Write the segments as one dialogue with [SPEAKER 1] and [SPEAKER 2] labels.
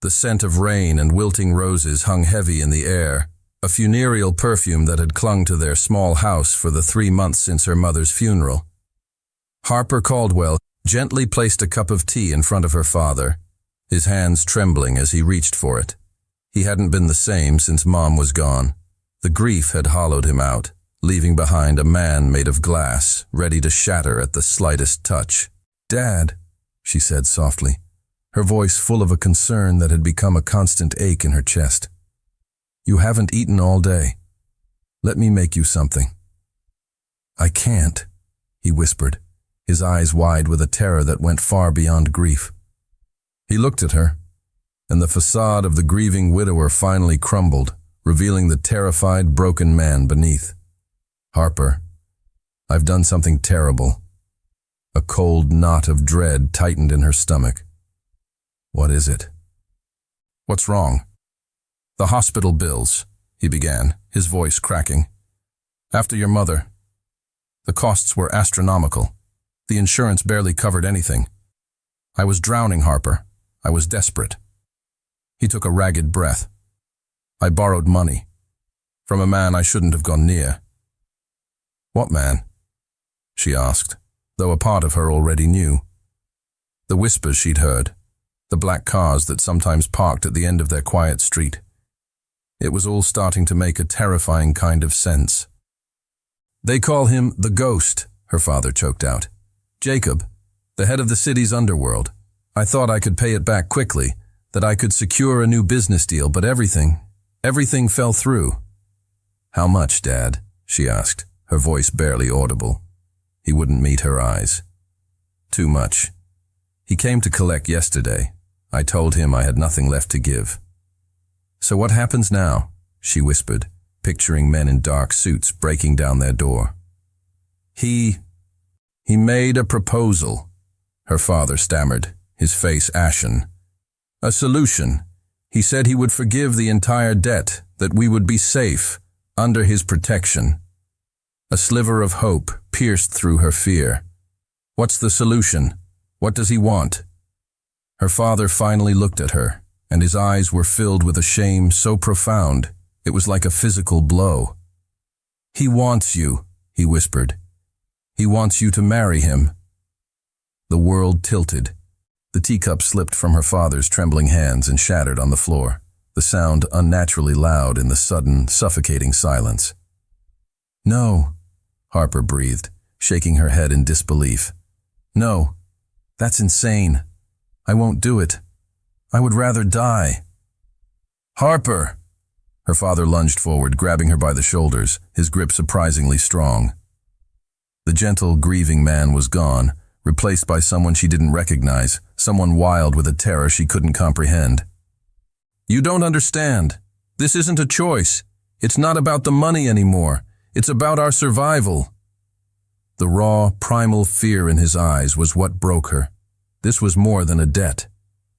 [SPEAKER 1] The scent of rain and wilting roses hung heavy in the air, a funereal perfume that had clung to their small house for the 3 months since her mother's funeral. Harper Caldwell gently placed a cup of tea in front of her father, his hands trembling as he reached for it. He hadn't been the same since Mom was gone. The grief had hollowed him out, leaving behind a man made of glass, ready to shatter at the slightest touch. "Dad," she said softly, her voice full of a concern that had become a constant ache in her chest. "You haven't eaten all day. Let me make you something." "I can't," he whispered, his eyes wide with a terror that went far beyond grief. He looked at her, and the facade of the grieving widower finally crumbled, revealing the terrified, broken man beneath. "Harper, I've done something terrible." A cold knot of dread tightened in her stomach. "What is it?" "What's wrong?" "The hospital bills," he began, his voice cracking. "After your mother. The costs were astronomical. The insurance barely covered anything. I was drowning, Harper. I was desperate." He took a ragged breath. "I borrowed money. From a man I shouldn't have gone near." "What man?" she asked, though a part of her already knew. The whispers she'd heard, the black cars that sometimes parked at the end of their quiet street. It was all starting to make a terrifying kind of sense. "They call him the Ghost," her father choked out. "Jacob, the head of the city's underworld. I thought I could pay it back quickly, that I could secure a new business deal, but everything fell through." "How much, Dad?" she asked, her voice barely audible. He wouldn't meet her eyes. "Too much. He came to collect yesterday. I told him I had nothing left to give." "So what happens now?" she whispered, picturing men in dark suits breaking down their door. He made a proposal," her father stammered, his face ashen. "A solution. He said he would forgive the entire debt, that we would be safe, under his protection." A sliver of hope pierced through her fear. "What's the solution? What does he want?" Her father finally looked at her, and his eyes were filled with a shame so profound it was like a physical blow. "He wants you," he whispered. "He wants you to marry him." The world tilted. The teacup slipped from her father's trembling hands and shattered on the floor, the sound unnaturally loud in the sudden, suffocating silence. "No," Harper breathed, shaking her head in disbelief. "No, that's insane. I won't do it. I would rather die." "Harper!" Her father lunged forward, grabbing her by the shoulders, his grip surprisingly strong. The gentle, grieving man was gone, replaced by someone she didn't recognize, someone wild with a terror she couldn't comprehend. "You don't understand. This isn't a choice. It's not about the money anymore. It's about our survival." The raw, primal fear in his eyes was what broke her. This was more than a debt.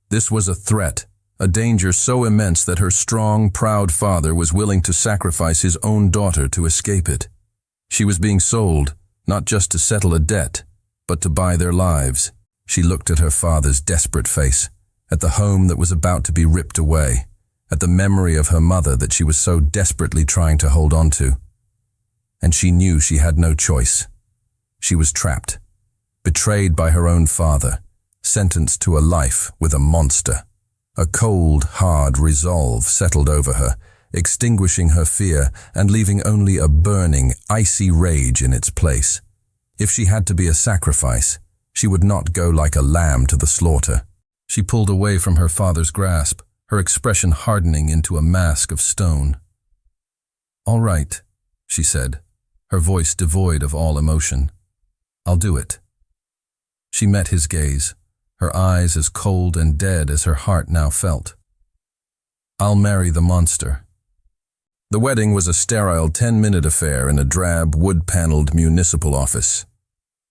[SPEAKER 1] This was a threat, a danger so immense that her strong, proud father was willing to sacrifice his own daughter to escape it. She was being sold, not just to settle a debt, but to buy their lives. She looked at her father's desperate face, at the home that was about to be ripped away, at the memory of her mother that she was so desperately trying to hold on to. And she knew she had no choice. She was trapped, betrayed by her own father, sentenced to a life with a monster. A cold, hard resolve settled over her, extinguishing her fear and leaving only a burning, icy rage in its place. If she had to be a sacrifice, she would not go like a lamb to the slaughter. She pulled away from her father's grasp, her expression hardening into a mask of stone. "All right," she said, her voice devoid of all emotion. "I'll do it." She met his gaze, her eyes as cold and dead as her heart now felt. "I'll marry the monster." The wedding was a sterile 10-minute affair in a drab, wood-paneled municipal office.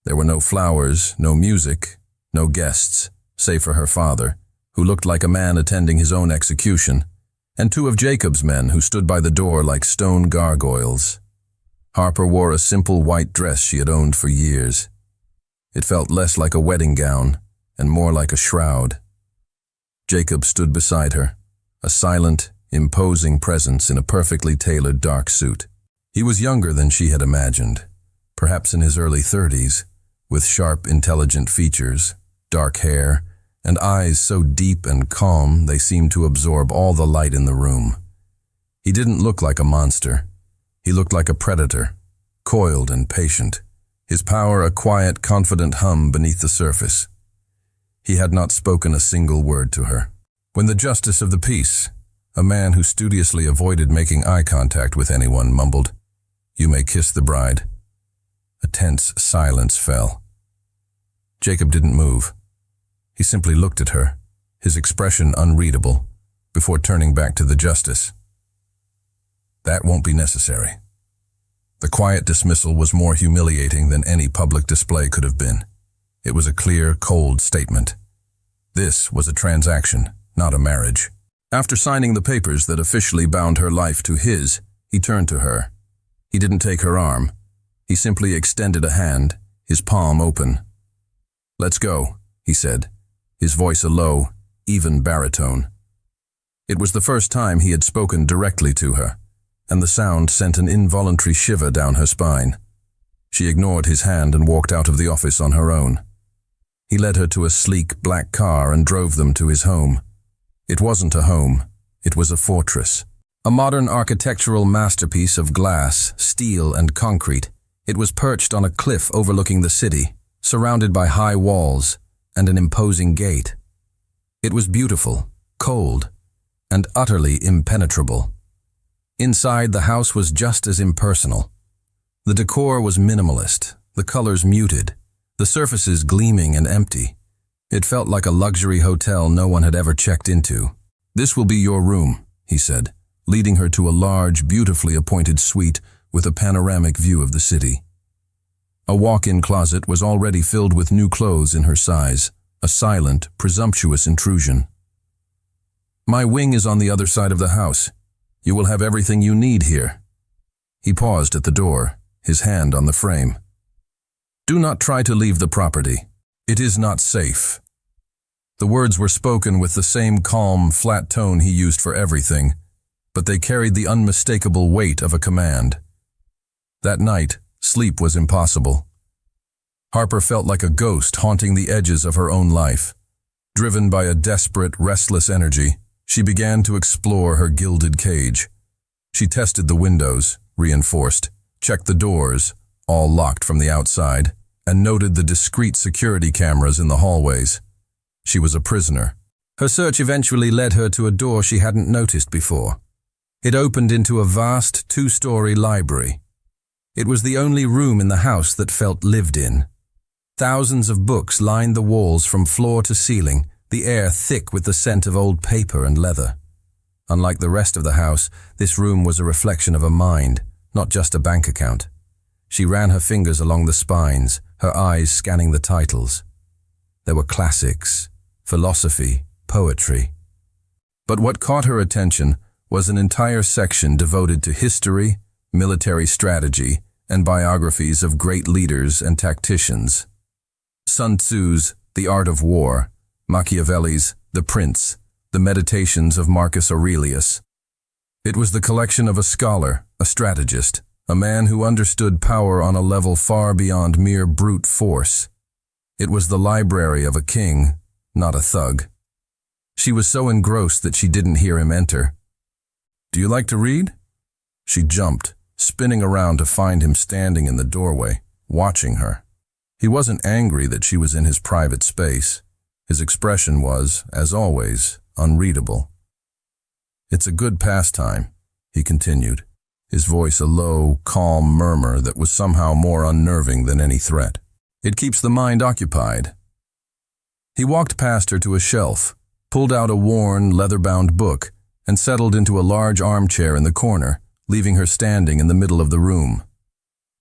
[SPEAKER 1] There were no flowers, no music, no guests, save for her father, who looked like a man attending his own execution, and two of Jacob's men who stood by the door like stone gargoyles. Harper wore a simple white dress she had owned for years. It felt less like a wedding gown and more like a shroud. Jacob stood beside her, a silent, imposing presence in a perfectly tailored dark suit. He was younger than she had imagined, perhaps in his early 30s, with sharp, intelligent features, dark hair, and eyes so deep and calm they seemed to absorb all the light in the room. He didn't look like a monster. He looked like a predator, coiled and patient, his power a quiet, confident hum beneath the surface. He had not spoken a single word to her. When the justice of the peace, a man who studiously avoided making eye contact with anyone, mumbled, "You may kiss the bride," a tense silence fell. Jacob didn't move. He simply looked at her, his expression unreadable, before turning back to the justice. "That won't be necessary." The quiet dismissal was more humiliating than any public display could have been. It was a clear, cold statement. This was a transaction, not a marriage. After signing the papers that officially bound her life to his, he turned to her. He didn't take her arm. He simply extended a hand, his palm open. "Let's go," he said, his voice a low, even baritone. It was the first time he had spoken directly to her, and the sound sent an involuntary shiver down her spine. She ignored his hand and walked out of the office on her own. He led her to a sleek black car and drove them to his home. It wasn't a home, it was a fortress. A modern architectural masterpiece of glass, steel, and concrete. It was perched on a cliff overlooking the city, surrounded by high walls and an imposing gate. It was beautiful, cold, and utterly impenetrable. Inside, the house was just as impersonal. The decor was minimalist, the colors muted, the surfaces gleaming and empty. It felt like a luxury hotel no one had ever checked into. "This will be your room," he said, leading her to a large, beautifully appointed suite with a panoramic view of the city. A walk-in closet was already filled with new clothes in her size, a silent, presumptuous intrusion. "My wing is on the other side of the house. You will have everything you need here." He paused at the door, his hand on the frame. "Do not try to leave the property. It is not safe." The words were spoken with the same calm, flat tone he used for everything, but they carried the unmistakable weight of a command. That night, sleep was impossible. Harper felt like a ghost haunting the edges of her own life. Driven by a desperate, restless energy, she began to explore her gilded cage. She tested the windows, reinforced, checked the doors, all locked from the outside, and noted the discreet security cameras in the hallways. She was a prisoner. Her search eventually led her to a door she hadn't noticed before. It opened into a vast, two-story library. It was the only room in the house that felt lived in. Thousands of books lined the walls from floor to ceiling, the air thick with the scent of old paper and leather. Unlike the rest of the house, this room was a reflection of a mind, not just a bank account. She ran her fingers along the spines, her eyes scanning the titles. There were classics, philosophy, poetry. But what caught her attention was an entire section devoted to history, military strategy, and biographies of great leaders and tacticians. Sun Tzu's The Art of War, Machiavelli's The Prince, the Meditations of Marcus Aurelius. It was the collection of a scholar, a strategist, a man who understood power on a level far beyond mere brute force. It was the library of a king, not a thug. She was so engrossed that she didn't hear him enter. "Do you like to read?" She jumped, spinning around to find him standing in the doorway, watching her. He wasn't angry that she was in his private space. His expression was, as always, unreadable. "It's a good pastime," he continued, his voice a low, calm murmur that was somehow more unnerving than any threat. "It keeps the mind occupied." He walked past her to a shelf, pulled out a worn, leather-bound book, and settled into a large armchair in the corner, leaving her standing in the middle of the room.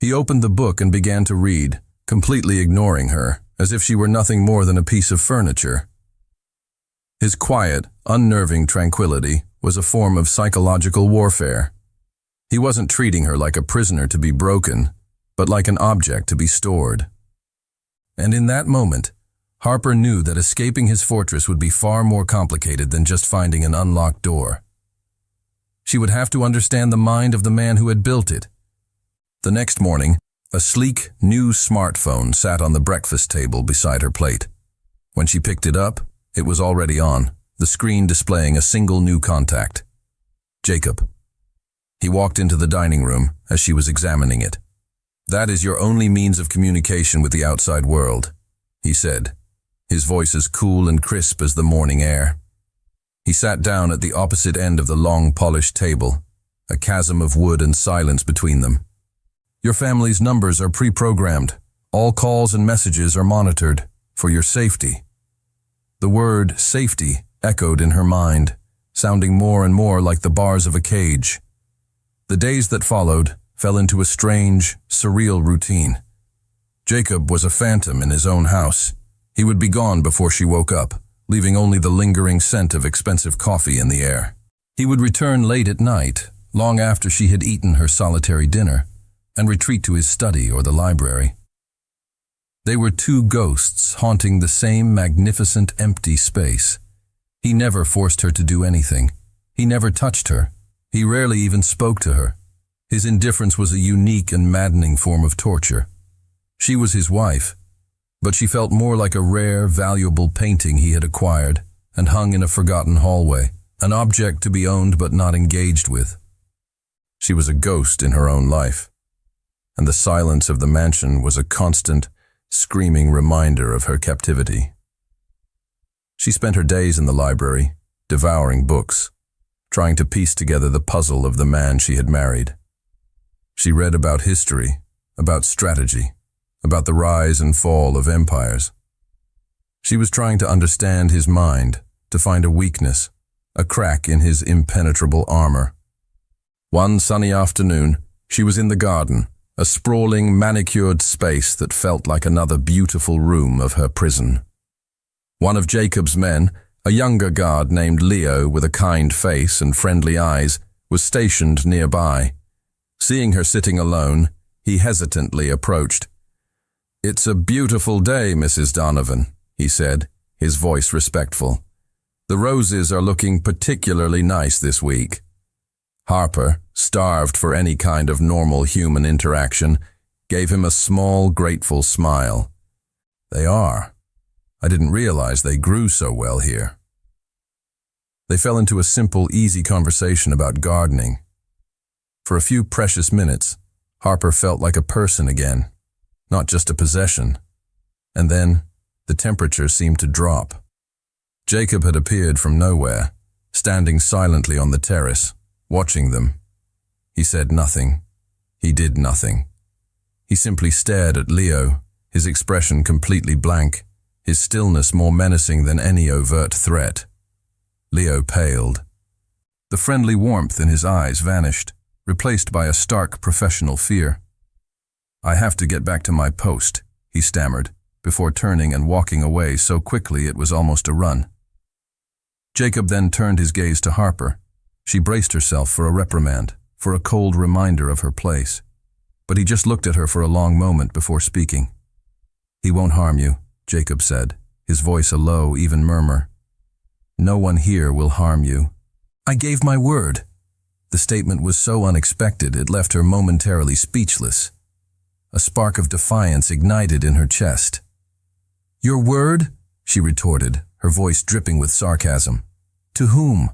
[SPEAKER 1] He opened the book and began to read, completely ignoring her, as if she were nothing more than a piece of furniture. His quiet, unnerving tranquility was a form of psychological warfare. He wasn't treating her like a prisoner to be broken, but like an object to be stored. And in that moment, Harper knew that escaping his fortress would be far more complicated than just finding an unlocked door. She would have to understand the mind of the man who had built it. The next morning, a sleek, new smartphone sat on the breakfast table beside her plate. When she picked it up, it was already on, the screen displaying a single new contact. Jacob. He walked into the dining room as she was examining it. "That is your only means of communication with the outside world," he said, his voice as cool and crisp as the morning air. He sat down at the opposite end of the long polished table, a chasm of wood and silence between them. "Your family's numbers are pre-programmed. All calls and messages are monitored for your safety." The word safety echoed in her mind, sounding more and more like the bars of a cage. The days that followed fell into a strange, surreal routine. Jacob was a phantom in his own house. He would be gone before she woke up, leaving only the lingering scent of expensive coffee in the air. He would return late at night, long after she had eaten her solitary dinner, and retreat to his study or the library. They were two ghosts haunting the same magnificent empty space. He never forced her to do anything. He never touched her. He rarely even spoke to her. His indifference was a unique and maddening form of torture. She was his wife, but she felt more like a rare, valuable painting he had acquired and hung in a forgotten hallway, an object to be owned but not engaged with. She was a ghost in her own life, and the silence of the mansion was a constant, screaming reminder of her captivity. She spent her days in the library, devouring books, trying to piece together the puzzle of the man she had married. She read about history, about strategy, about the rise and fall of empires. She was trying to understand his mind, to find a weakness, a crack in his impenetrable armor. One sunny afternoon, she was in the garden, a sprawling, manicured space that felt like another beautiful room of her prison. One of Jacob's men, a younger guard named Leo with a kind face and friendly eyes, was stationed nearby. Seeing her sitting alone, he hesitantly approached. "It's a beautiful day, Mrs. Donovan," he said, his voice respectful. "The roses are looking particularly nice this week." Harper, starved for any kind of normal human interaction, gave him a small, grateful smile. "They are. I didn't realize they grew so well here." They fell into a simple, easy conversation about gardening. For a few precious minutes, Harper felt like a person again, not just a possession. And then, the temperature seemed to drop. Jacob had appeared from nowhere, standing silently on the terrace, watching them. He said nothing. He did nothing. He simply stared at Leo, his expression completely blank, his stillness more menacing than any overt threat. Leo paled. The friendly warmth in his eyes vanished, replaced by a stark professional fear. "I have to get back to my post," he stammered, before turning and walking away so quickly it was almost a run. Jacob then turned his gaze to Harper. She braced herself for a reprimand, for a cold reminder of her place. But he just looked at her for a long moment before speaking. "He won't harm you," Jacob said, his voice a low, even murmur. "No one here will harm you." "I gave my word." The statement was so unexpected it left her momentarily speechless. A spark of defiance ignited in her chest. "Your word?" she retorted, her voice dripping with sarcasm. "To whom?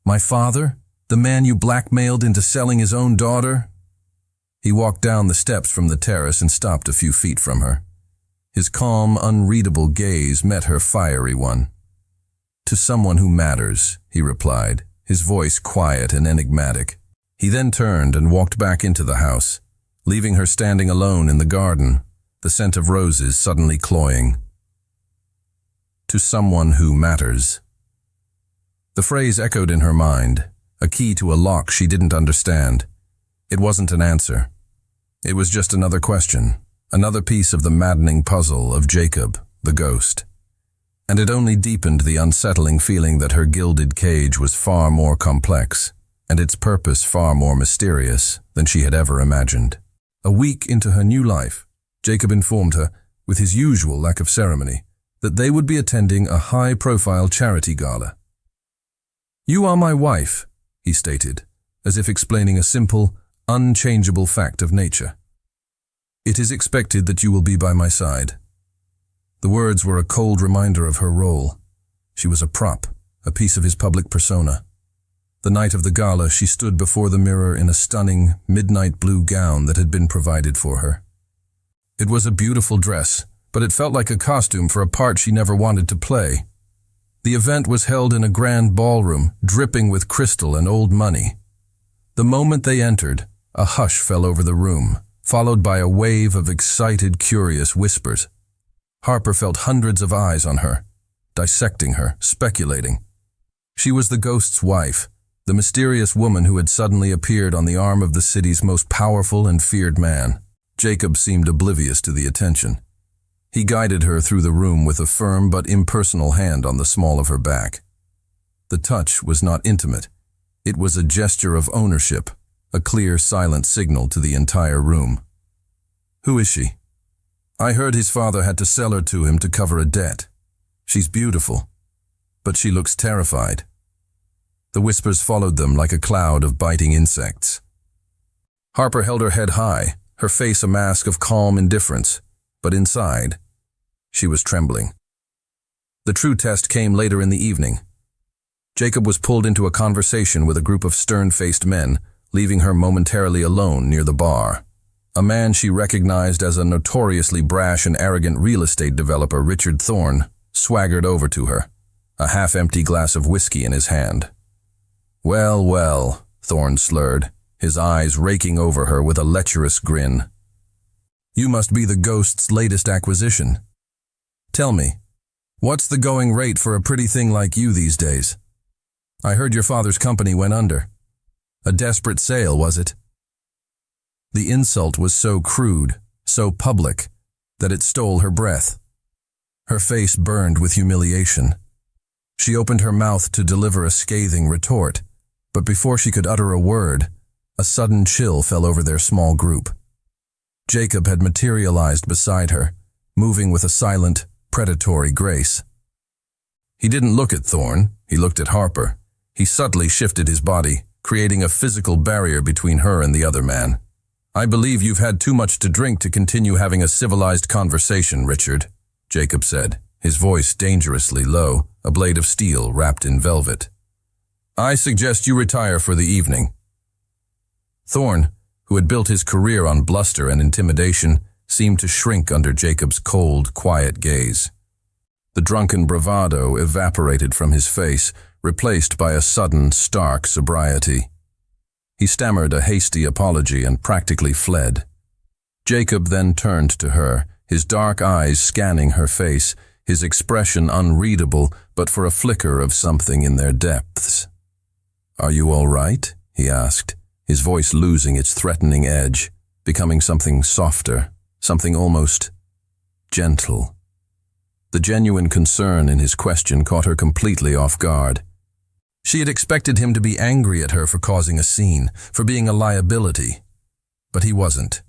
[SPEAKER 1] My father? The man you blackmailed into selling his own daughter?" He walked down the steps from the terrace and stopped a few feet from her. His calm, unreadable gaze met her fiery one. "To someone who matters," he replied, his voice quiet and enigmatic. He then turned and walked back into the house, leaving her standing alone in the garden, the scent of roses suddenly cloying. To someone who matters. The phrase echoed in her mind, a key to a lock she didn't understand. It wasn't an answer. It was just another question, another piece of the maddening puzzle of Jacob, the ghost. And it only deepened the unsettling feeling that her gilded cage was far more complex, and its purpose far more mysterious than she had ever imagined. A week into her new life, Jacob informed her, with his usual lack of ceremony, that they would be attending a high-profile charity gala. "You are my wife," he stated, as if explaining a simple, unchangeable fact of nature. "It is expected that you will be by my side." The words were a cold reminder of her role. She was a prop, a piece of his public persona. The night of the gala, she stood before the mirror in a stunning, midnight blue gown that had been provided for her. It was a beautiful dress, but it felt like a costume for a part she never wanted to play. The event was held in a grand ballroom, dripping with crystal and old money. The moment they entered, a hush fell over the room, followed by a wave of excited, curious whispers. Harper felt hundreds of eyes on her, dissecting her, speculating. She was the ghost's wife, the mysterious woman who had suddenly appeared on the arm of the city's most powerful and feared man. Jacob seemed oblivious to the attention. He guided her through the room with a firm but impersonal hand on the small of her back. The touch was not intimate. It was a gesture of ownership, a clear, silent signal to the entire room. "Who is she?" "I heard his father had to sell her to him to cover a debt. She's beautiful, but she looks terrified." The whispers followed them like a cloud of biting insects. Harper held her head high, her face a mask of calm indifference, but inside, she was trembling. The true test came later in the evening. Jacob was pulled into a conversation with a group of stern-faced men, leaving her momentarily alone near the bar. A man she recognized as a notoriously brash and arrogant real estate developer, Richard Thorne, swaggered over to her, a half-empty glass of whiskey in his hand. "Well, well," Thorne slurred, his eyes raking over her with a lecherous grin. "You must be the ghost's latest acquisition. Tell me, what's the going rate for a pretty thing like you these days? I heard your father's company went under. A desperate sale, was it?" The insult was so crude, so public, that it stole her breath. Her face burned with humiliation. She opened her mouth to deliver a scathing retort, but before she could utter a word, a sudden chill fell over their small group. Jacob had materialized beside her, moving with a silent, predatory grace. He didn't look at Thorne, he looked at Harper. He subtly shifted his body, creating a physical barrier between her and the other man. "I believe you've had too much to drink to continue having a civilized conversation, Richard," Jacob said, his voice dangerously low, a blade of steel wrapped in velvet. "I suggest you retire for the evening." Thorne, who had built his career on bluster and intimidation, seemed to shrink under Jacob's cold, quiet gaze. The drunken bravado evaporated from his face, replaced by a sudden, stark sobriety. He stammered a hasty apology and practically fled. Jacob then turned to her, his dark eyes scanning her face, his expression unreadable but for a flicker of something in their depths. "Are you all right?" he asked, his voice losing its threatening edge, becoming something softer, something almost gentle. The genuine concern in his question caught her completely off guard. She had expected him to be angry at her for causing a scene, for being a liability. But he wasn't.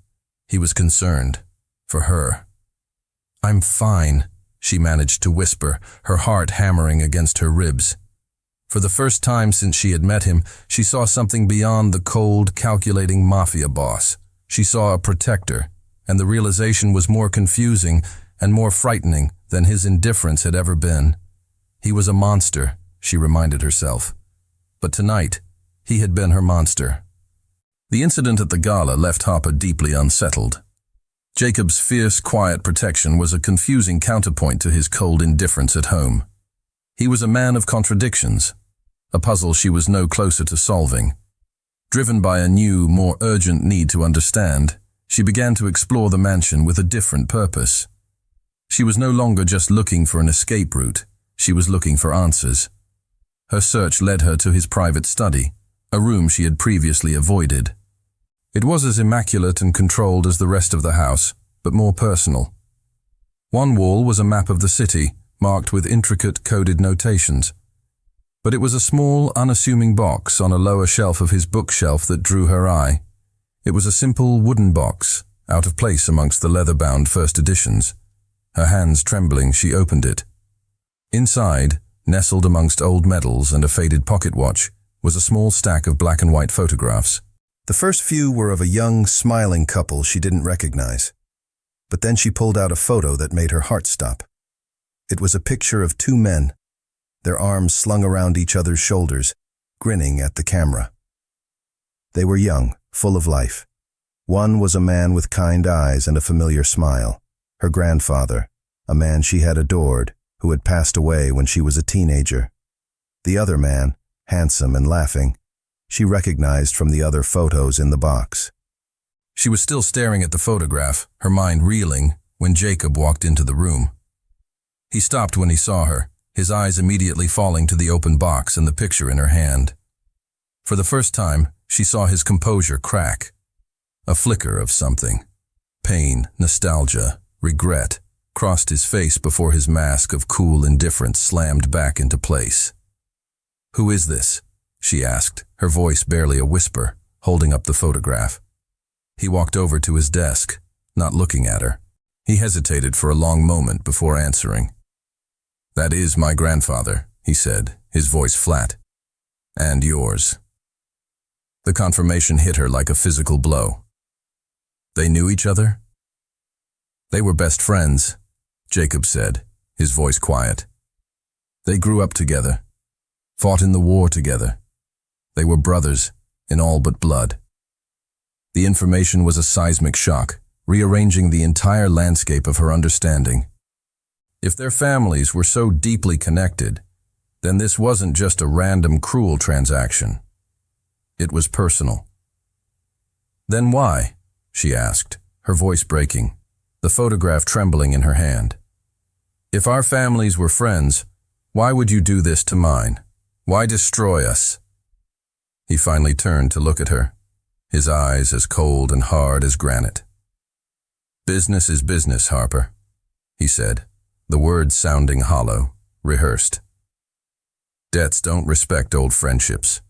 [SPEAKER 1] He was concerned. For her. "I'm fine," she managed to whisper, her heart hammering against her ribs. For the first time since she had met him, she saw something beyond the cold, calculating Mafia boss. She saw a protector, and the realization was more confusing and more frightening than his indifference had ever been. He was a monster, she reminded herself. But tonight, he had been her monster. The incident at the gala left Harper deeply unsettled. Jacob's fierce, quiet protection was a confusing counterpoint to his cold indifference at home. He was a man of contradictions, a puzzle she was no closer to solving. Driven by a new, more urgent need to understand, she began to explore the mansion with a different purpose. She was no longer just looking for an escape route, she was looking for answers. Her search led her to his private study, a room she had previously avoided. It was as immaculate and controlled as the rest of the house, but more personal. One wall was a map of the city, marked with intricate coded notations. But it was a small, unassuming box on a lower shelf of his bookshelf that drew her eye. It was a simple wooden box, out of place amongst the leather-bound first editions. Her hands trembling, she opened it, Inside, nestled amongst old medals and a faded pocket watch, was a small stack of black and white photographs. The first few were of a young, smiling couple she didn't recognize. But then she pulled out a photo that made her heart stop. It was a picture of two men, their arms slung around each other's shoulders, grinning at the camera. They were young, full of life. One was a man with kind eyes and a familiar smile, her grandfather, a man she had adored, who had passed away when she was a teenager. The other man, handsome and laughing, she recognized from the other photos in the box. She was still staring at the photograph, her mind reeling, when Jacob walked into the room. He stopped when he saw her, his eyes immediately falling to the open box and the picture in her hand. For the first time, she saw his composure crack. A flicker of something. Pain, nostalgia, regret, crossed his face before his mask of cool indifference slammed back into place. "Who is this?" she asked, her voice barely a whisper, holding up the photograph. He walked over to his desk, not looking at her. He hesitated for a long moment before answering. "That is my grandfather," he said, his voice flat. "And yours." The confirmation hit her like a physical blow. They knew each other? "They were best friends," Jacob said, his voice quiet. "They grew up together, fought in the war together. They were brothers, in all but blood." The information was a seismic shock, rearranging the entire landscape of her understanding. If their families were so deeply connected, then this wasn't just a random cruel transaction. It was personal. "Then why?" she asked, her voice breaking, the photograph trembling in her hand. "If our families were friends, why would you do this to mine? Why destroy us?" He finally turned to look at her, his eyes as cold and hard as granite. "Business is business, Harper," he said, the words sounding hollow, rehearsed. "Debts don't respect old friendships."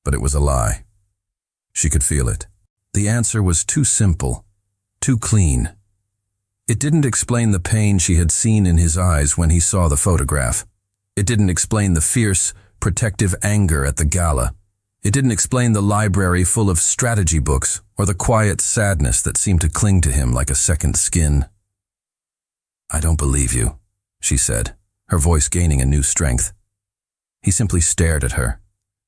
[SPEAKER 1] But it was a lie. She could feel it. The answer was too simple, too clean. It didn't explain the pain she had seen in his eyes when he saw the photograph. It didn't explain the fierce, protective anger at the gala. It didn't explain the library full of strategy books or the quiet sadness that seemed to cling to him like a second skin. "I don't believe you," she said, her voice gaining a new strength. He simply stared at her,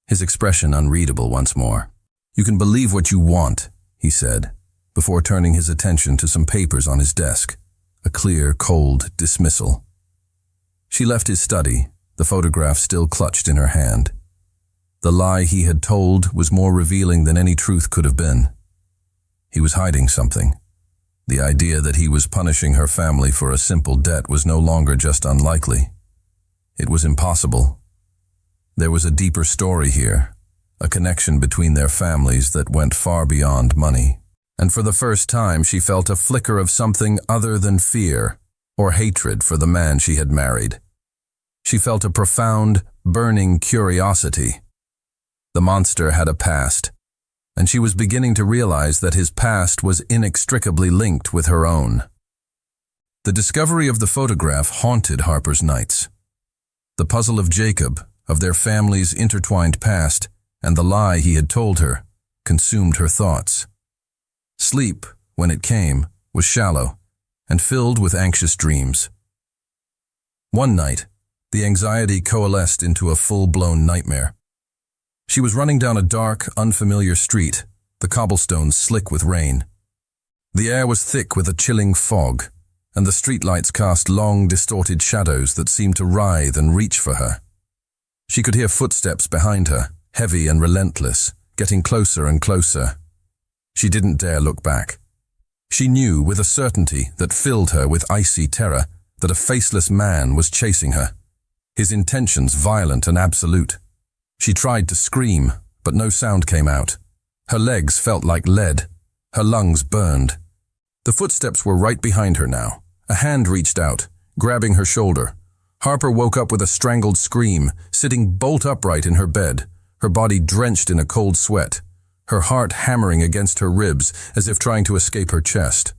[SPEAKER 1] his expression unreadable once more. "You can believe what you want," he said, before turning his attention to some papers on his desk, a clear, cold dismissal. She left his study, the photograph still clutched in her hand. The lie he had told was more revealing than any truth could have been. He was hiding something. The idea that he was punishing her family for a simple debt was no longer just unlikely. It was impossible. There was a deeper story here, a connection between their families that went far beyond money. And for the first time she felt a flicker of something other than fear or hatred for the man she had married. She felt a profound, burning curiosity. The monster had a past, and she was beginning to realize that his past was inextricably linked with her own. The discovery of the photograph haunted Harper's nights. The puzzle of Jacob, of their family's intertwined past, and the lie he had told her, consumed her thoughts. Sleep, when it came, was shallow and filled with anxious dreams. One night, the anxiety coalesced into a full-blown nightmare. She was running down a dark, unfamiliar street, the cobblestones slick with rain. The air was thick with a chilling fog, and the streetlights cast long, distorted shadows that seemed to writhe and reach for her. She could hear footsteps behind her, heavy and relentless, getting closer and closer. She didn't dare look back. She knew with a certainty that filled her with icy terror that a faceless man was chasing her, his intentions violent and absolute. She tried to scream, but no sound came out. Her legs felt like lead. Her lungs burned. The footsteps were right behind her now. A hand reached out, grabbing her shoulder. Harper woke up with a strangled scream, sitting bolt upright in her bed, her body drenched in a cold sweat, her heart hammering against her ribs as if trying to escape her chest.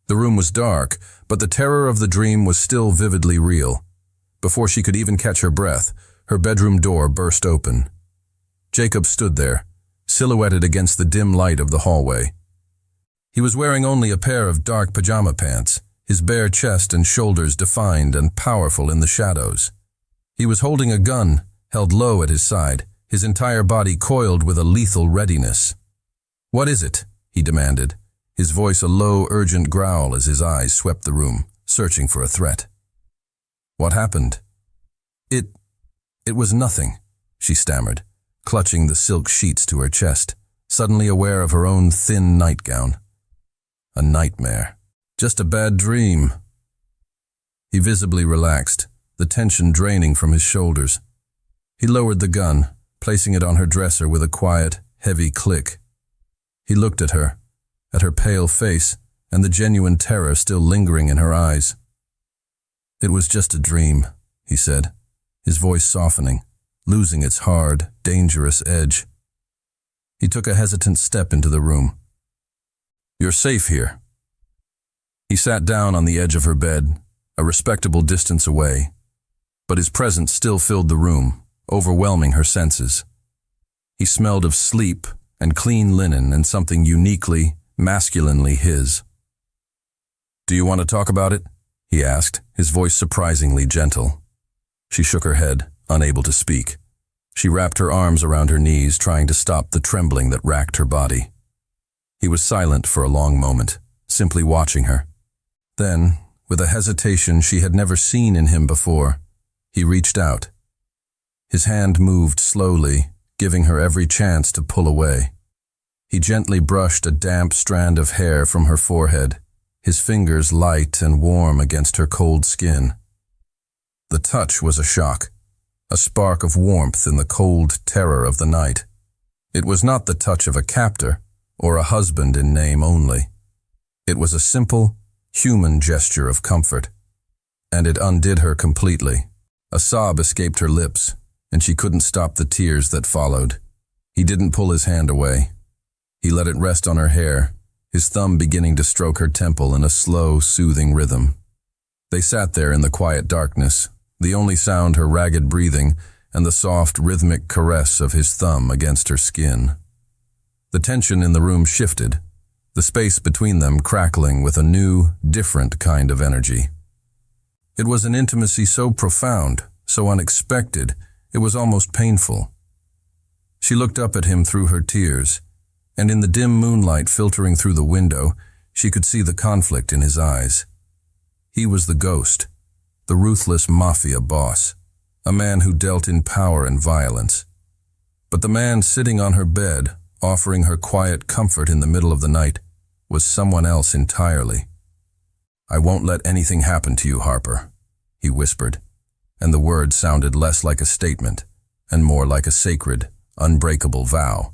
[SPEAKER 1] The room was dark, but the terror of the dream was still vividly real. Before she could even catch her breath, her bedroom door burst open. Jacob stood there, silhouetted against the dim light of the hallway. He was wearing only a pair of dark pajama pants, his bare chest and shoulders defined and powerful in the shadows. He was holding a gun, held low at his side, his entire body coiled with a lethal readiness. "What is it?" he demanded, his voice a low, urgent growl as his eyes swept the room, searching for a threat. "What happened?" It was nothing," she stammered, clutching the silk sheets to her chest, suddenly aware of her own thin nightgown. A nightmare. Just a bad dream. He visibly relaxed, the tension draining from his shoulders. He lowered the gun, placing it on her dresser with a quiet, heavy click. He looked at her pale face, and the genuine terror still lingering in her eyes. "It was just a dream," he said, his voice softening, losing its hard, dangerous edge. He took a hesitant step into the room. "You're safe here." He sat down on the edge of her bed, a respectable distance away, but his presence still filled the room, overwhelming her senses. He smelled of sleep and clean linen and something uniquely, masculinely his. "Do you want to talk about it?" he asked, his voice surprisingly gentle. She shook her head, unable to speak. She wrapped her arms around her knees, trying to stop the trembling that racked her body. He was silent for a long moment, simply watching her. Then, with a hesitation she had never seen in him before, he reached out. His hand moved slowly, giving her every chance to pull away. He gently brushed a damp strand of hair from her forehead, his fingers light and warm against her cold skin. The touch was a shock, a spark of warmth in the cold terror of the night. It was not the touch of a captor or a husband in name only. It was a simple, human gesture of comfort, and it undid her completely. A sob escaped her lips, and she couldn't stop the tears that followed. He didn't pull his hand away. He let it rest on her hair, his thumb beginning to stroke her temple in a slow, soothing rhythm. They sat there in the quiet darkness, the only sound her ragged breathing and the soft, rhythmic caress of his thumb against her skin. The tension in the room shifted, the space between them crackling with a new, different kind of energy. It was an intimacy so profound, so unexpected, it was almost painful. She looked up at him through her tears, and in the dim moonlight filtering through the window, she could see the conflict in his eyes. He was the ghost, the ruthless Mafia boss, a man who dealt in power and violence. But the man sitting on her bed, offering her quiet comfort in the middle of the night, was someone else entirely. "I won't let anything happen to you, Harper," he whispered, and the words sounded less like a statement and more like a sacred, unbreakable vow.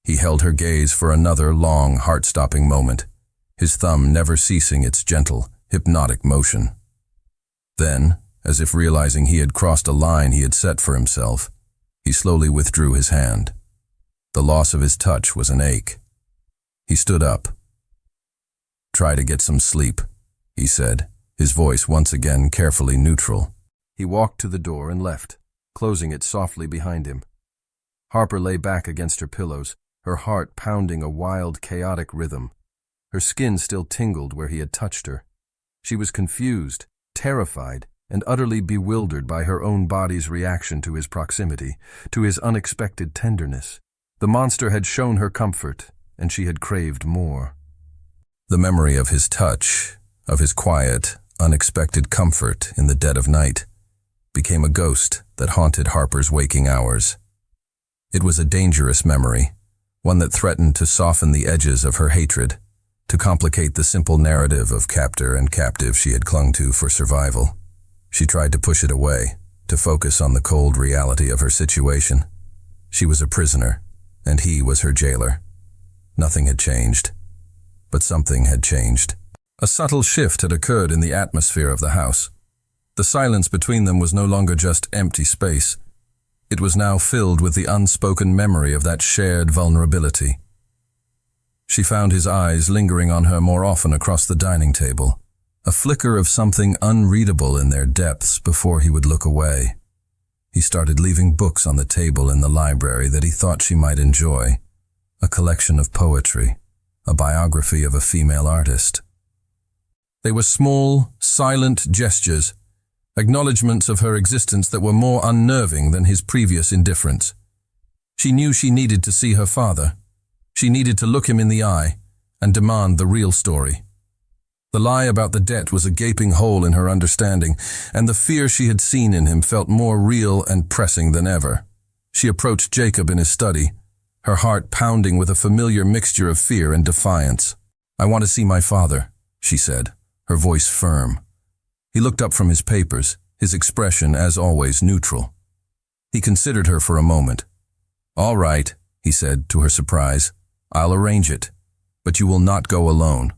[SPEAKER 1] He held her gaze for another long, heart-stopping moment, his thumb never ceasing its gentle, hypnotic motion. Then, as if realizing he had crossed a line he had set for himself, he slowly withdrew his hand. The loss of his touch was an ache. He stood up. "Try to get some sleep," he said, his voice once again carefully neutral. He walked to the door and left, closing it softly behind him. Harper lay back against her pillows, her heart pounding a wild, chaotic rhythm. Her skin still tingled where he had touched her. She was confused, terrified, and utterly bewildered by her own body's reaction to his proximity, to his unexpected tenderness. The monster had shown her comfort, and she had craved more. The memory of his touch, of his quiet, unexpected comfort in the dead of night, became a ghost that haunted Harper's waking hours. It was a dangerous memory, one that threatened to soften the edges of her hatred, to complicate the simple narrative of captor and captive she had clung to for survival. She tried to push it away, to focus on the cold reality of her situation. She was a prisoner, and he was her jailer. Nothing had changed, but something had changed. A subtle shift had occurred in the atmosphere of the house. The silence between them was no longer just empty space. It was now filled with the unspoken memory of that shared vulnerability. She found his eyes lingering on her more often across the dining table, a flicker of something unreadable in their depths before he would look away. He started leaving books on the table in the library that he thought she might enjoy, a collection of poetry, a biography of a female artist. They were small, silent gestures, acknowledgments of her existence that were more unnerving than his previous indifference. She knew she needed to see her father. She needed to look him in the eye and demand the real story. The lie about the debt was a gaping hole in her understanding, and the fear she had seen in him felt more real and pressing than ever. She approached Jacob in his study, her heart pounding with a familiar mixture of fear and defiance. "I want to see my father," she said, her voice firm. He looked up from his papers, his expression, as always, neutral. He considered her for a moment. "All right," he said, to her surprise. "I'll arrange it, but you will not go alone.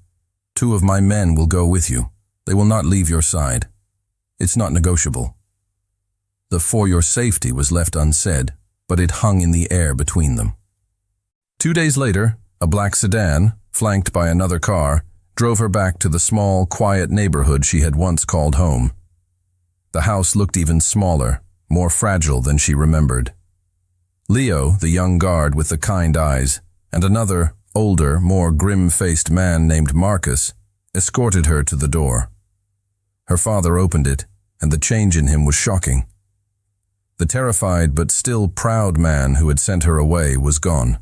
[SPEAKER 1] 2 of my men will go with you. They will not leave your side. It's not negotiable." The "for your safety" was left unsaid, but it hung in the air between them. 2 days later, a black sedan, flanked by another car, drove her back to the small, quiet neighborhood she had once called home. The house looked even smaller, more fragile than she remembered. Leo, the young guard with the kind eyes, and another, older, more grim-faced man named Marcus, escorted her to the door. Her father opened it, and the change in him was shocking. The terrified but still proud man who had sent her away was gone.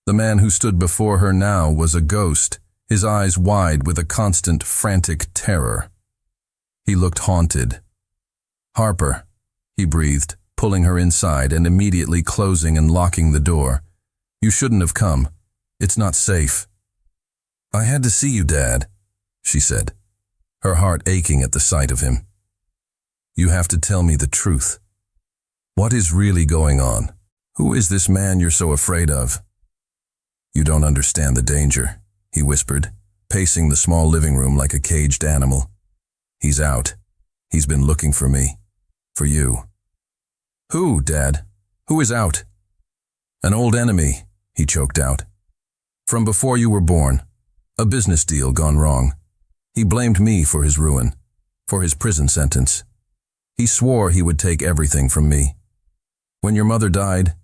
[SPEAKER 1] The man who stood before her now was a ghost, his eyes wide with a constant, frantic terror. He looked haunted. "Harper," he breathed, pulling her inside and immediately closing and locking the door. "You shouldn't have come. It's not safe." "I had to see you, Dad," she said, her heart aching at the sight of him. "You have to tell me the truth. What is really going on? Who is this man you're so afraid of?" "You don't understand the danger," he whispered, pacing the small living room like a caged animal. "He's out. He's been looking for me. For you." "Who, Dad? Who is out?" "An old enemy," he choked out. "From before you were born. A business deal gone wrong. He blamed me for his ruin, for his prison sentence. He swore he would take everything from me. When your mother died,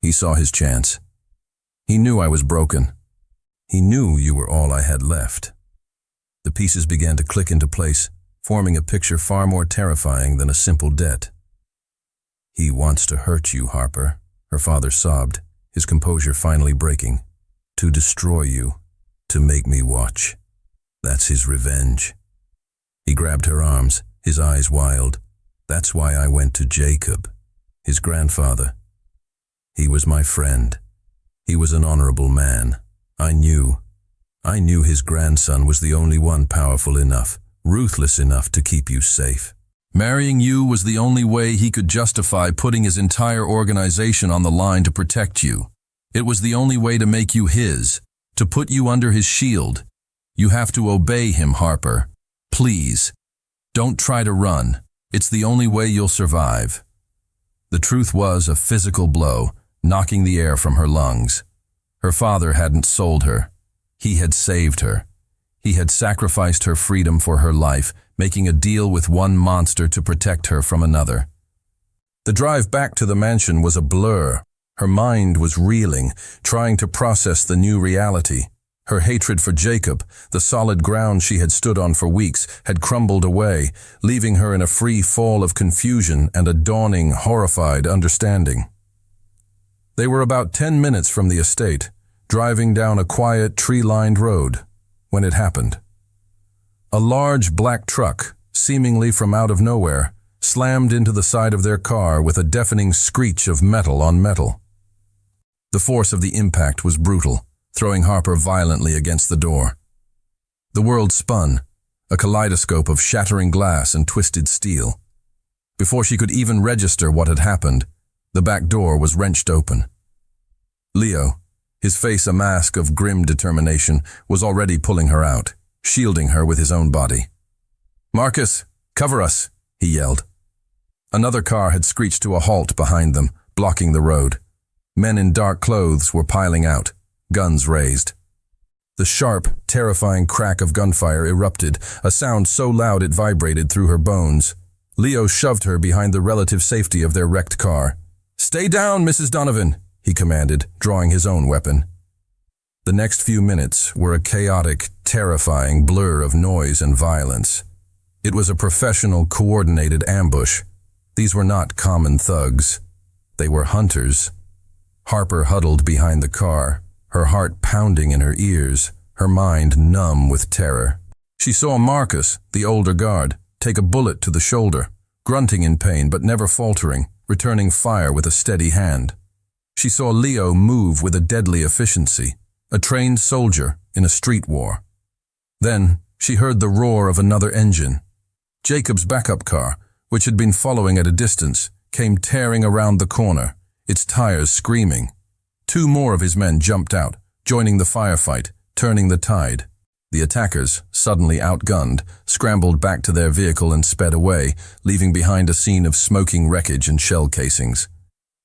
[SPEAKER 1] he saw his chance. He knew I was broken. He knew you were all I had left." The pieces began to click into place, forming a picture far more terrifying than a simple debt. "He wants to hurt you, Harper," her father sobbed, his composure finally breaking. "To destroy you, to make me watch. That's his revenge." He grabbed her arms, his eyes wild. "That's why I went to Jacob, his grandfather. He was my friend. He was an honorable man. I knew his grandson was the only one powerful enough, ruthless enough to keep you safe. Marrying you was the only way he could justify putting his entire organization on the line to protect you. It was the only way to make you his, to put you under his shield. You have to obey him, Harper. Please. Don't try to run. It's the only way you'll survive." The truth was a physical blow, knocking the air from her lungs. Her father hadn't sold her. He had saved her. He had sacrificed her freedom for her life, making a deal with one monster to protect her from another. The drive back to the mansion was a blur. Her mind was reeling, trying to process the new reality. Her hatred for Jacob, the solid ground she had stood on for weeks, had crumbled away, leaving her in a free fall of confusion and a dawning, horrified understanding. They were about 10 minutes from the estate, driving down a quiet, tree-lined road, when it happened. A large black truck, seemingly from out of nowhere, slammed into the side of their car with a deafening screech of metal on metal. The force of the impact was brutal, throwing Harper violently against the door. The world spun, a kaleidoscope of shattering glass and twisted steel. Before she could even register what had happened, the back door was wrenched open. Leo, his face a mask of grim determination, was already pulling her out, shielding her with his own body. "Marcus, cover us," he yelled. Another car had screeched to a halt behind them, blocking the road. Men in dark clothes were piling out, guns raised. The sharp, terrifying crack of gunfire erupted, a sound so loud it vibrated through her bones. Leo shoved her behind the relative safety of their wrecked car. "Stay down, Mrs. Donovan," he commanded, drawing his own weapon. The next few minutes were a chaotic, terrifying blur of noise and violence. It was a professional, coordinated ambush. These were not common thugs. They were hunters. Harper huddled behind the car, her heart pounding in her ears, her mind numb with terror. She saw Marcus, the older guard, take a bullet to the shoulder, grunting in pain but never faltering, returning fire with a steady hand. She saw Leo move with a deadly efficiency, a trained soldier in a street war. Then she heard the roar of another engine. Jacob's backup car, which had been following at a distance, came tearing around the corner, its tires screaming. 2 more of his men jumped out, joining the firefight, turning the tide. The attackers, suddenly outgunned, scrambled back to their vehicle and sped away, leaving behind a scene of smoking wreckage and shell casings.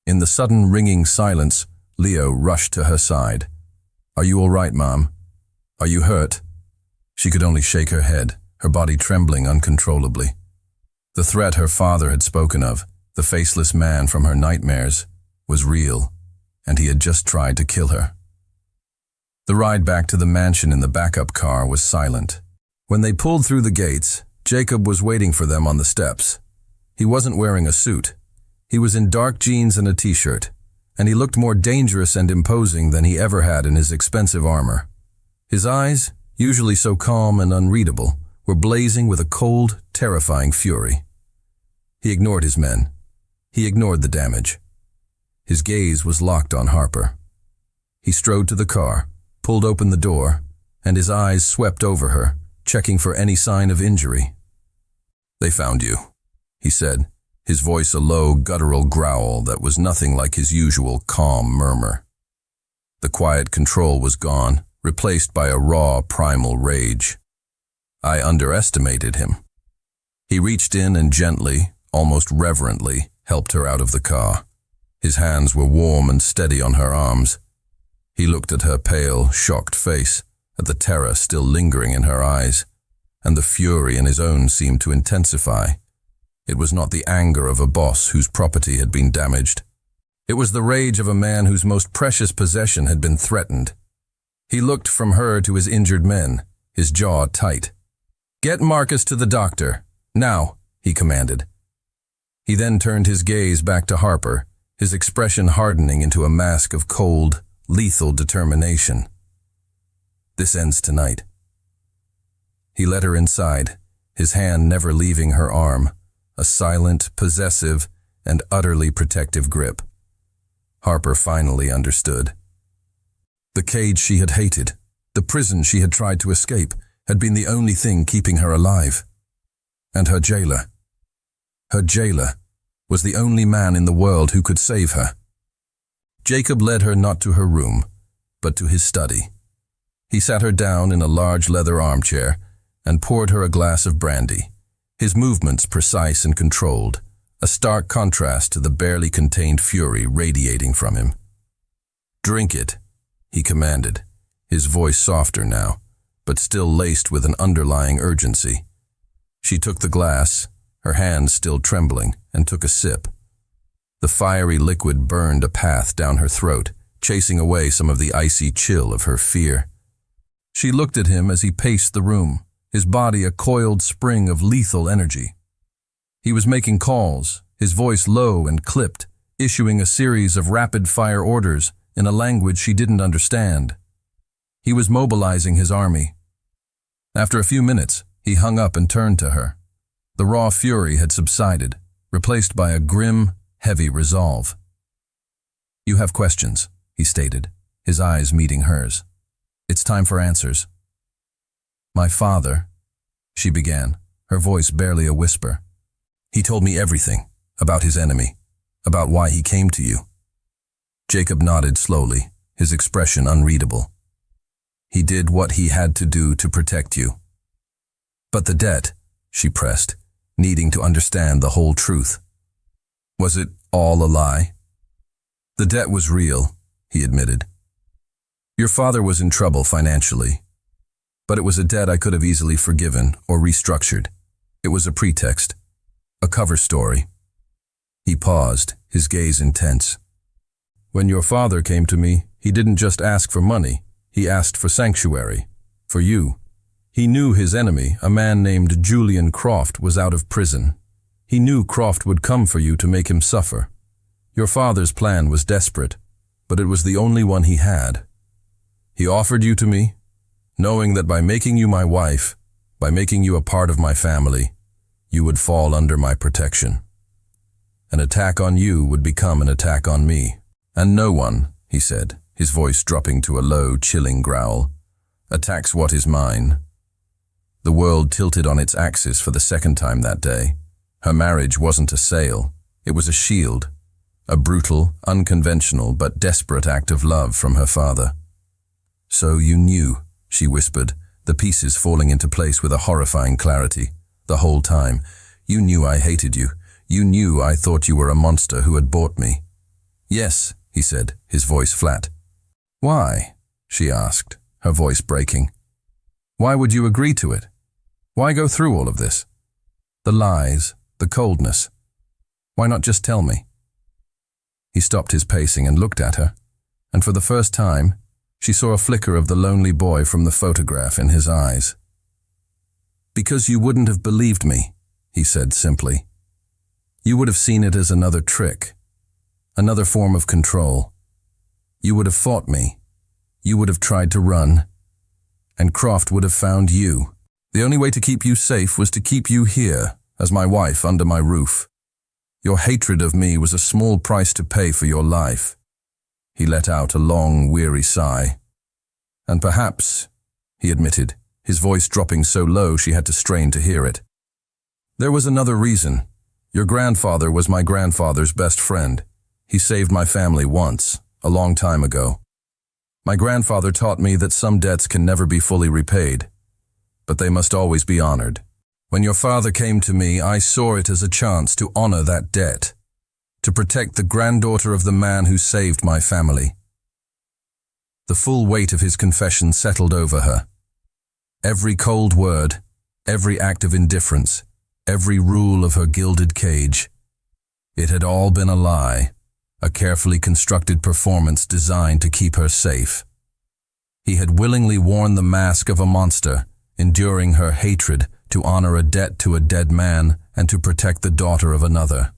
[SPEAKER 1] In the sudden ringing silence, Leo rushed to her side. "Are you all right, Mom? Are you hurt?" She could only shake her head, her body trembling uncontrollably. The threat her father had spoken of, the faceless man from her nightmares, was real, and he had just tried to kill her. The ride back to the mansion in the backup car was silent. When they pulled through the gates, Jacob was waiting for them on the steps. He wasn't wearing a suit. He was in dark jeans and a t-shirt, and he looked more dangerous and imposing than he ever had in his expensive armor. His eyes, usually so calm and unreadable, were blazing with a cold, terrifying fury. He ignored his men. He ignored the damage. His gaze was locked on Harper. He strode to the car, pulled open the door, and his eyes swept over her, checking for any sign of injury. "They found you," he said, his voice a low, guttural growl that was nothing like his usual calm murmur. The quiet control was gone, replaced by a raw, primal rage. "I underestimated him." He reached in and gently, almost reverently, helped her out of the car. His hands were warm and steady on her arms. He looked at her pale, shocked face, at the terror still lingering in her eyes, and the fury in his own seemed to intensify. It was not the anger of a boss whose property had been damaged. It was the rage of a man whose most precious possession had been threatened. He looked from her to his injured men, his jaw tight. "Get Marcus to the doctor, now," he commanded. He then turned his gaze back to Harper, his expression hardening into a mask of cold, lethal determination. "This ends tonight." He led her inside, his hand never leaving her arm, a silent, possessive, and utterly protective grip. Harper finally understood. The cage she had hated, the prison she had tried to escape, had been the only thing keeping her alive. And her jailer was the only man in the world who could save her. Jacob led her not to her room, but to his study. He sat her down in a large leather armchair and poured her a glass of brandy, his movements precise and controlled, a stark contrast to the barely contained fury radiating from him. "Drink it," he commanded, his voice softer now, but still laced with an underlying urgency. She took the glass, her hands still trembling, and took a sip. The fiery liquid burned a path down her throat, chasing away some of the icy chill of her fear. She looked at him as he paced the room, his body a coiled spring of lethal energy. He was making calls, his voice low and clipped, issuing a series of rapid-fire orders in a language she didn't understand. He was mobilizing his army. After a few minutes, he hung up and turned to her. The raw fury had subsided, replaced by a grim, heavy resolve. "You have questions," he stated, his eyes meeting hers. "It's time for answers." "My father," she began, her voice barely a whisper. "He told me everything, about his enemy, about why he came to you." Jacob nodded slowly, his expression unreadable. "He did what he had to do to protect you." "But the debt," she pressed, needing to understand the whole truth. "Was it all a lie?" "The debt was real," he admitted. Your father was in trouble financially, but it was a debt I could have easily forgiven or restructured. It was a pretext, a cover story. He paused, his gaze intense. When your father came to me, he didn't just ask for money, he asked for sanctuary, for you. He knew his enemy, a man named Julian Croft, was out of prison. He knew Croft would come for you to make him suffer. Your father's plan was desperate, but it was the only one he had. He offered you to me, knowing that by making you my wife, by making you a part of my family, you would fall under my protection. An attack on you would become an attack on me. And no one, he said, his voice dropping to a low, chilling growl, attacks what is mine. The world tilted on its axis for the second time that day. Her marriage wasn't a sale, it was a shield, a brutal, unconventional, but desperate act of love from her father. So you knew, she whispered, the pieces falling into place with a horrifying clarity. The whole time, you knew I hated you. You knew I thought you were a monster who had bought me. Yes, he said, his voice flat. Why? She asked, her voice breaking. Why would you agree to it? Why go through all of this? The lies, the coldness. Why not just tell me? He stopped his pacing and looked at her, and for the first time, she saw a flicker of the lonely boy from the photograph in his eyes. Because you wouldn't have believed me, he said simply. You would have seen it as another trick, another form of control. You would have fought me. You would have tried to run. And Croft would have found you. The only way to keep you safe was to keep you here, as my wife under my roof. Your hatred of me was a small price to pay for your life. He let out a long, weary sigh. And perhaps, he admitted, his voice dropping so low she had to strain to hear it. There was another reason. Your grandfather was my grandfather's best friend. He saved my family once, a long time ago. My grandfather taught me that some debts can never be fully repaid, but they must always be honored. When your father came to me, I saw it as a chance to honor that debt, to protect the granddaughter of the man who saved my family. The full weight of his confession settled over her. Every cold word, every act of indifference, every rule of her gilded cage. It had all been a lie, a carefully constructed performance designed to keep her safe. He had willingly worn the mask of a monster, enduring her hatred to honor a debt to a dead man and to protect the daughter of another.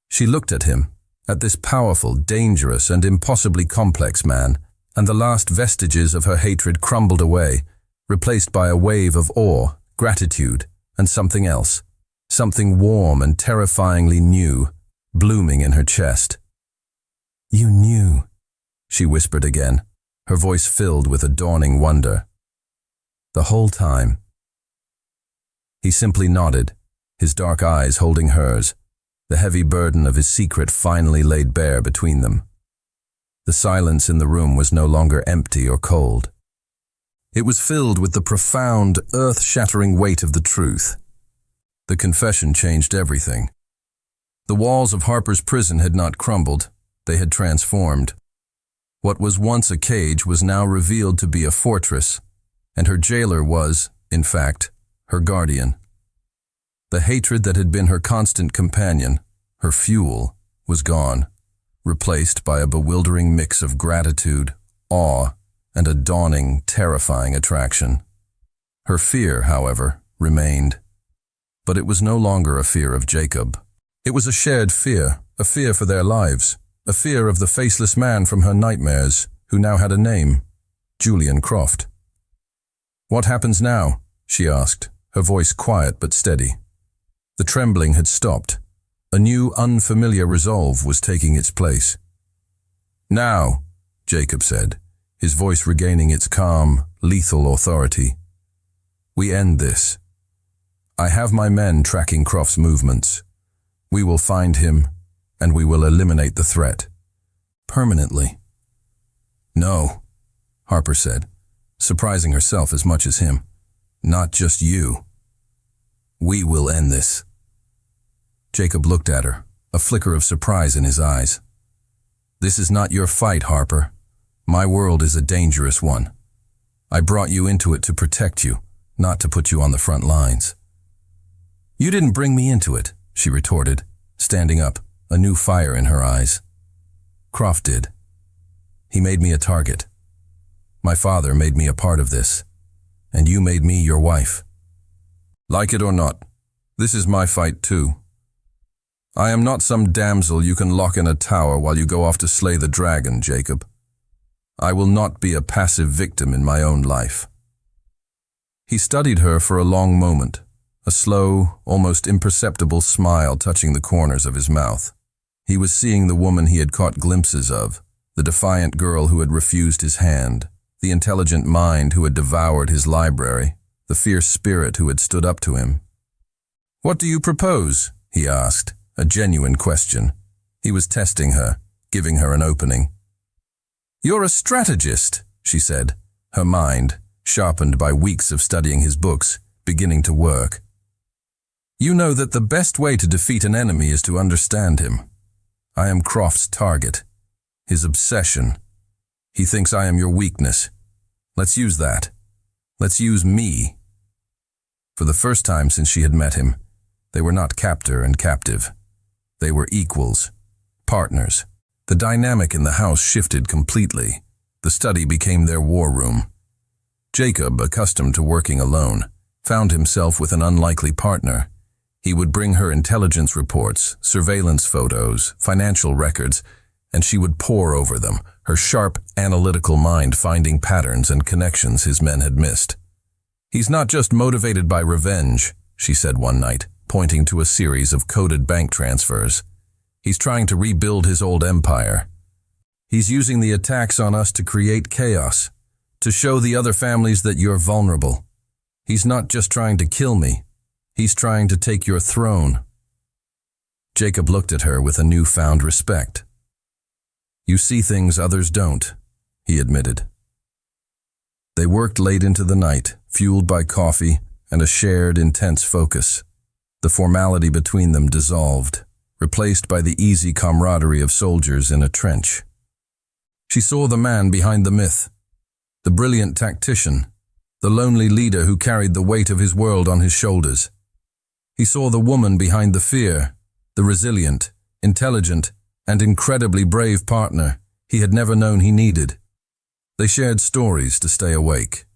[SPEAKER 1] She looked at him, at this powerful, dangerous, and impossibly complex man, and the last vestiges of her hatred crumbled away, replaced by a wave of awe, gratitude, and something else, something warm and terrifyingly new, blooming in her chest. You knew, she whispered again, her voice filled with a dawning wonder. The whole time. He simply nodded, his dark eyes holding hers, the heavy burden of his secret finally laid bare between them. The silence in the room was no longer empty or cold. It was filled with the profound, earth-shattering weight of the truth. The confession changed everything. The walls of Harper's prison had not crumbled, they had transformed. What was once a cage was now revealed to be a fortress, and her jailer was, in fact, her guardian. The hatred that had been her constant companion, her fuel, was gone, replaced by a bewildering mix of gratitude, awe, and a dawning, terrifying attraction. Her fear, however, remained. But it was no longer a fear of Jacob. It was a shared fear, a fear for their lives, a fear of the faceless man from her nightmares, who now had a name, Julian Croft. What happens now? She asked, her voice quiet but steady. The trembling had stopped. A new, unfamiliar resolve was taking its place. Now, Jacob said, his voice regaining its calm, lethal authority. We end this. I have my men tracking Croft's movements. We will find him, and we will eliminate the threat. Permanently. No, Harper said, surprising herself as much as him. Not just you. We will end this. Jacob looked at her, a flicker of surprise in his eyes. This is not your fight, Harper. My world is a dangerous one. I brought you into it to protect you, not to put you on the front lines." "You didn't bring me into it," she retorted, standing up, a new fire in her eyes. "Croft did. He made me a target. My father made me a part of this, and you made me your wife. Like it or not, this is my fight too. I am not some damsel you can lock in a tower while you go off to slay the dragon, Jacob. I will not be a passive victim in my own life." He studied her for a long moment, a slow, almost imperceptible smile touching the corners of his mouth. He was seeing the woman he had caught glimpses of, the defiant girl who had refused his hand, the intelligent mind who had devoured his library, the fierce spirit who had stood up to him. "What do you propose?" he asked, a genuine question. He was testing her, giving her an opening. "You're a strategist," she said, her mind, sharpened by weeks of studying his books, beginning to work. "You know that the best way to defeat an enemy is to understand him. I am Croft's target, his obsession. He thinks I am your weakness. Let's use that. Let's use me." For the first time since she had met him, they were not captor and captive. They were equals, partners. The dynamic in the house shifted completely. The study became their war room. Jacob, accustomed to working alone, found himself with an unlikely partner. He would bring her intelligence reports, surveillance photos, financial records, and she would pore over them, her sharp, analytical mind finding patterns and connections his men had missed. "He's not just motivated by revenge," she said one night, pointing to a series of coded bank transfers. "He's trying to rebuild his old empire. He's using the attacks on us to create chaos, to show the other families that you're vulnerable. He's not just trying to kill me. He's trying to take your throne." Jacob looked at her with a newfound respect. "You see things others don't," he admitted. They worked late into the night, fueled by coffee and a shared, intense focus. The formality between them dissolved, replaced by the easy camaraderie of soldiers in a trench. She saw the man behind the myth, the brilliant tactician, the lonely leader who carried the weight of his world on his shoulders. He saw the woman behind the fear, the resilient, intelligent, and incredibly brave partner he had never known he needed. They shared stories to stay awake.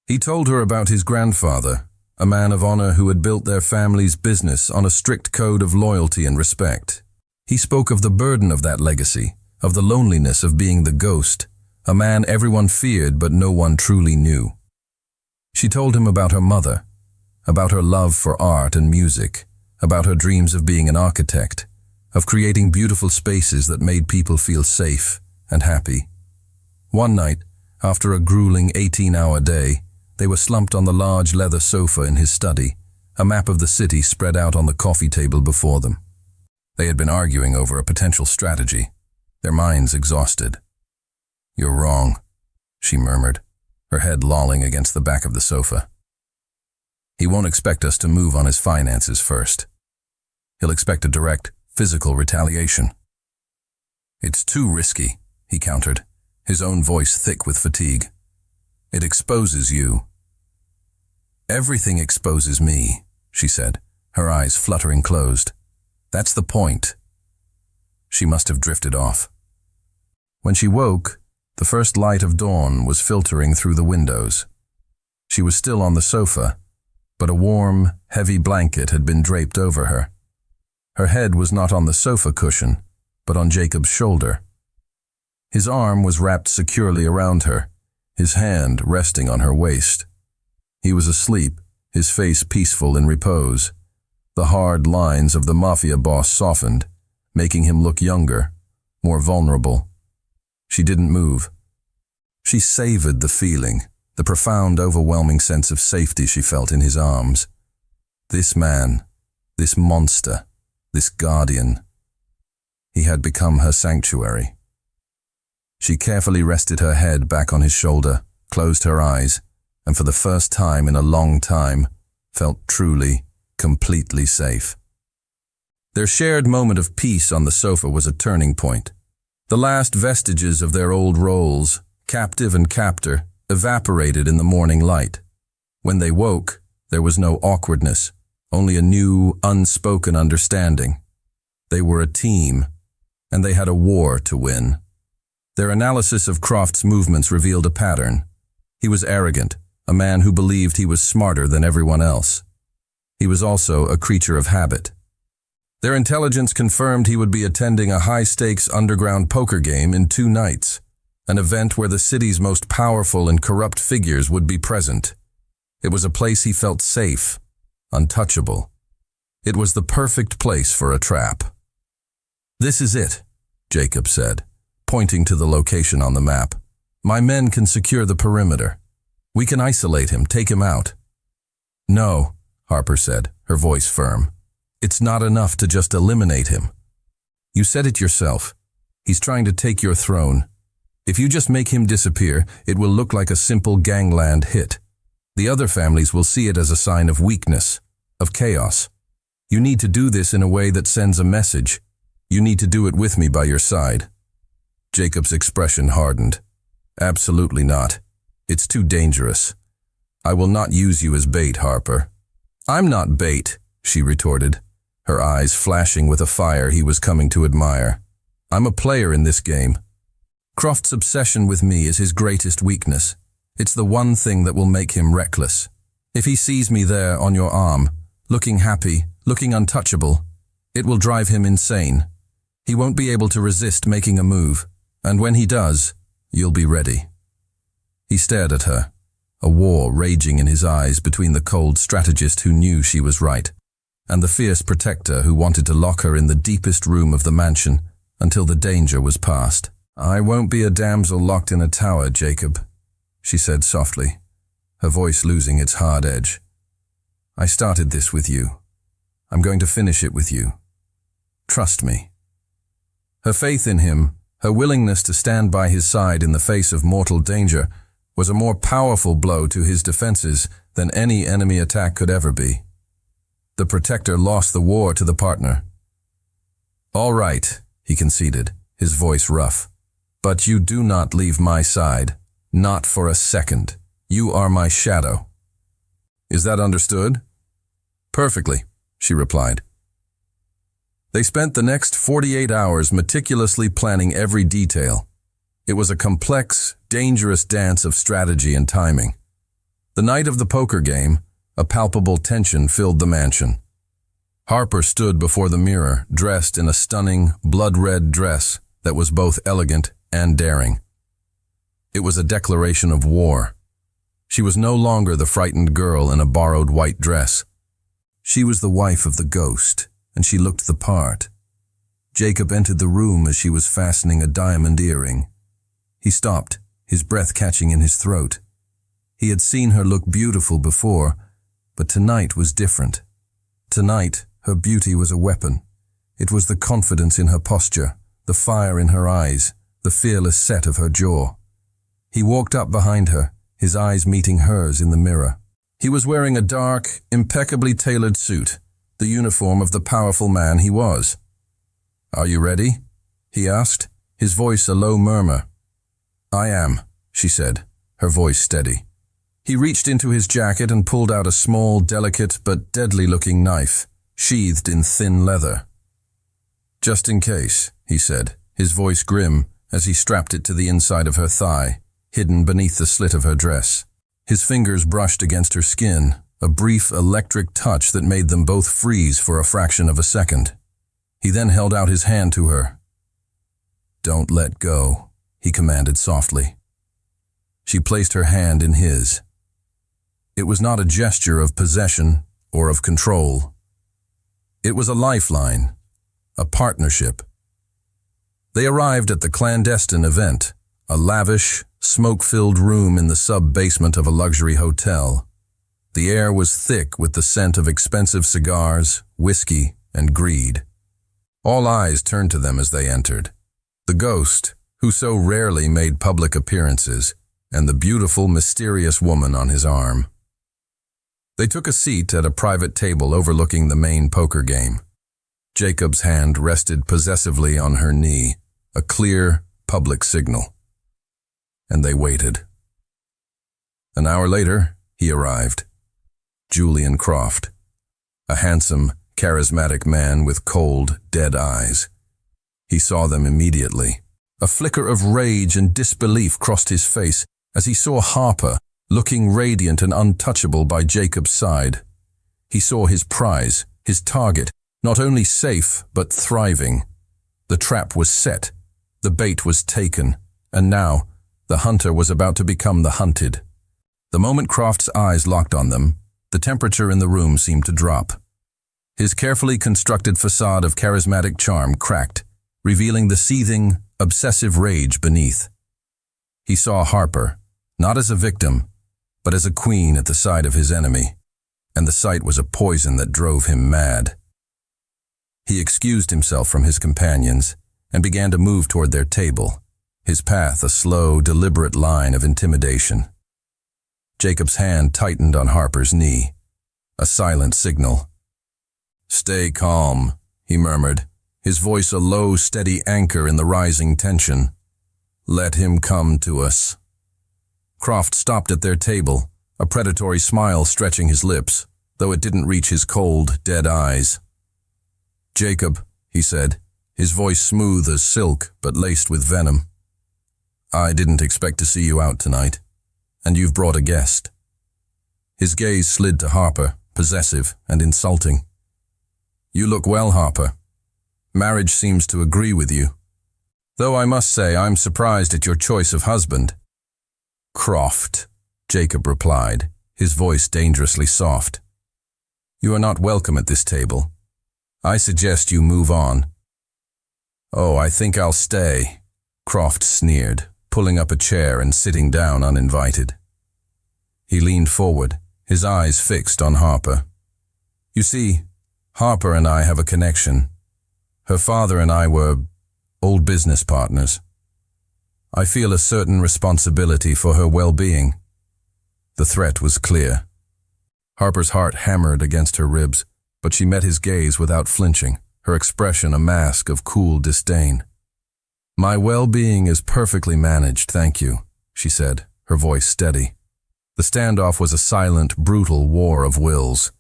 [SPEAKER 1] He told her about his grandfather, a man of honor who had built their family's business on a strict code of loyalty and respect. He spoke of the burden of that legacy, of the loneliness of being the ghost, a man everyone feared but no one truly knew. She told him about her mother, about her love for art and music, about her dreams of being an architect, of creating beautiful spaces that made people feel safe and happy. One night, after a grueling 18-hour day, they were slumped on the large leather sofa in his study, a map of the city spread out on the coffee table before them. They had been arguing over a potential strategy, their minds exhausted. "You're wrong," she murmured, her head lolling against the back of the sofa. "He won't expect us to move on his finances first. He'll expect a direct, physical retaliation." "It's too risky," he countered, his own voice thick with fatigue. "It exposes you." "Everything exposes me," she said, her eyes fluttering closed. "That's the point." She must have drifted off. When she woke, the first light of dawn was filtering through the windows. She was still on the sofa, but a warm, heavy blanket had been draped over her. Her head was not on the sofa cushion, but on Jacob's shoulder. His arm was wrapped securely around her, his hand resting on her waist. He was asleep, his face peaceful in repose. The hard lines of the Mafia boss softened, making him look younger, more vulnerable. She didn't move. She savored the feeling, the profound, overwhelming sense of safety she felt in his arms. This man, this monster, this guardian. He had become her sanctuary. She carefully rested her head back on his shoulder, closed her eyes, and for the first time in a long time, felt truly, completely safe. Their shared moment of peace on the sofa was a turning point. The last vestiges of their old roles, captive and captor, evaporated in the morning light. When they woke, there was no awkwardness, only a new, unspoken understanding. They were a team, and they had a war to win. Their analysis of Croft's movements revealed a pattern. He was arrogant, a man who believed he was smarter than everyone else. He was also a creature of habit. Their intelligence confirmed he would be attending a high-stakes underground poker game in 2 nights, an event where the city's most powerful and corrupt figures would be present. It was a place he felt safe, untouchable. It was the perfect place for a trap. "This is it," Jacob said, pointing to the location on the map. "My men can secure the perimeter. We can isolate him, take him out." "No," Harper said, her voice firm. "It's not enough to just eliminate him. You said it yourself. He's trying to take your throne. If you just make him disappear, it will look like a simple gangland hit. The other families will see it as a sign of weakness, of chaos. You need to do this in a way that sends a message. You need to do it with me by your side." Jacob's expression hardened. "Absolutely not. It's too dangerous. I will not use you as bait, Harper." "I'm not bait," she retorted, her eyes flashing with a fire he was coming to admire. "I'm a player in this game. Croft's obsession with me is his greatest weakness. It's the one thing that will make him reckless. If he sees me there on your arm, looking happy, looking untouchable, it will drive him insane. He won't be able to resist making a move, and when he does, you'll be ready." He stared at her, a war raging in his eyes between the cold strategist who knew she was right, and the fierce protector who wanted to lock her in the deepest room of the mansion until the danger was past. "I won't be a damsel locked in a tower, Jacob," she said softly, her voice losing its hard edge. "I started this with you. I'm going to finish it with you. Trust me." Her faith in him, her willingness to stand by his side in the face of mortal danger, was a more powerful blow to his defenses than any enemy attack could ever be. The protector lost the war to the partner. "All right," he conceded, his voice rough. "But you do not leave my side. Not for a second. You are my shadow." "Is that understood?" "Perfectly," she replied. They spent the next 48 hours meticulously planning every detail. It was a complex, dangerous dance of strategy and timing. The night of the poker game, a palpable tension filled the mansion. Harper stood before the mirror, dressed in a stunning, blood-red dress that was both elegant and daring. It was a declaration of war. She was no longer the frightened girl in a borrowed white dress. She was the wife of the ghost, and she looked the part. Jacob entered the room as she was fastening a diamond earring. He stopped, his breath catching in his throat. He had seen her look beautiful before, but tonight was different. Tonight, her beauty was a weapon. It was the confidence in her posture, the fire in her eyes, the fearless set of her jaw. He walked up behind her, his eyes meeting hers in the mirror. He was wearing a dark, impeccably tailored suit, the uniform of the powerful man he was. "Are you ready?" he asked, his voice a low murmur. "I am," she said, her voice steady. He reached into his jacket and pulled out a small, delicate but deadly-looking knife, sheathed in thin leather. "Just in case," he said, his voice grim as he strapped it to the inside of her thigh, hidden beneath the slit of her dress. His fingers brushed against her skin, a brief electric touch that made them both freeze for a fraction of a second. He then held out his hand to her. "Don't let go," he commanded softly. She placed her hand in his. It was not a gesture of possession or of control. It was a lifeline, a partnership. They arrived at the clandestine event, a lavish, smoke-filled room in the sub-basement of a luxury hotel. The air was thick with the scent of expensive cigars, whiskey, and greed. All eyes turned to them as they entered. The ghost, who so rarely made public appearances, and the beautiful, mysterious woman on his arm. They took a seat at a private table overlooking the main poker game. Jacob's hand rested possessively on her knee, a clear, public signal. And they waited. An hour later, he arrived. Julian Croft, a handsome, charismatic man with cold, dead eyes. He saw them immediately. A flicker of rage and disbelief crossed his face as he saw Harper, looking radiant and untouchable by Jacob's side. He saw his prize, his target, not only safe but thriving. The trap was set, the bait was taken, and now the hunter was about to become the hunted. The moment Croft's eyes locked on them, the temperature in the room seemed to drop. His carefully constructed facade of charismatic charm cracked, revealing the seething, obsessive rage beneath. He saw Harper, not as a victim, but as a queen at the side of his enemy, and the sight was a poison that drove him mad. He excused himself from his companions and began to move toward their table, his path a slow, deliberate line of intimidation. Jacob's hand tightened on Harper's knee, a silent signal. "Stay calm," he murmured, his voice a low, steady anchor in the rising tension. "Let him come to us." Croft stopped at their table, a predatory smile stretching his lips, though it didn't reach his cold, dead eyes. "Jacob," he said, his voice smooth as silk but laced with venom. "I didn't expect to see you out tonight, and you've brought a guest." His gaze slid to Harper, possessive and insulting. "You look well, Harper. Marriage seems to agree with you. Though I must say I'm surprised at your choice of husband." "Croft," Jacob replied, his voice dangerously soft. "You are not welcome at this table. I suggest you move on." "Oh, I think I'll stay," Croft sneered, pulling up a chair and sitting down uninvited. He leaned forward, his eyes fixed on Harper. "You see, Harper and I have a connection. Her father and I were old business partners. I feel a certain responsibility for her well-being." The threat was clear. Harper's heart hammered against her ribs, but she met his gaze without flinching, her expression a mask of cool disdain. "My well-being is perfectly managed, thank you," she said, her voice steady. The standoff was a silent, brutal war of wills.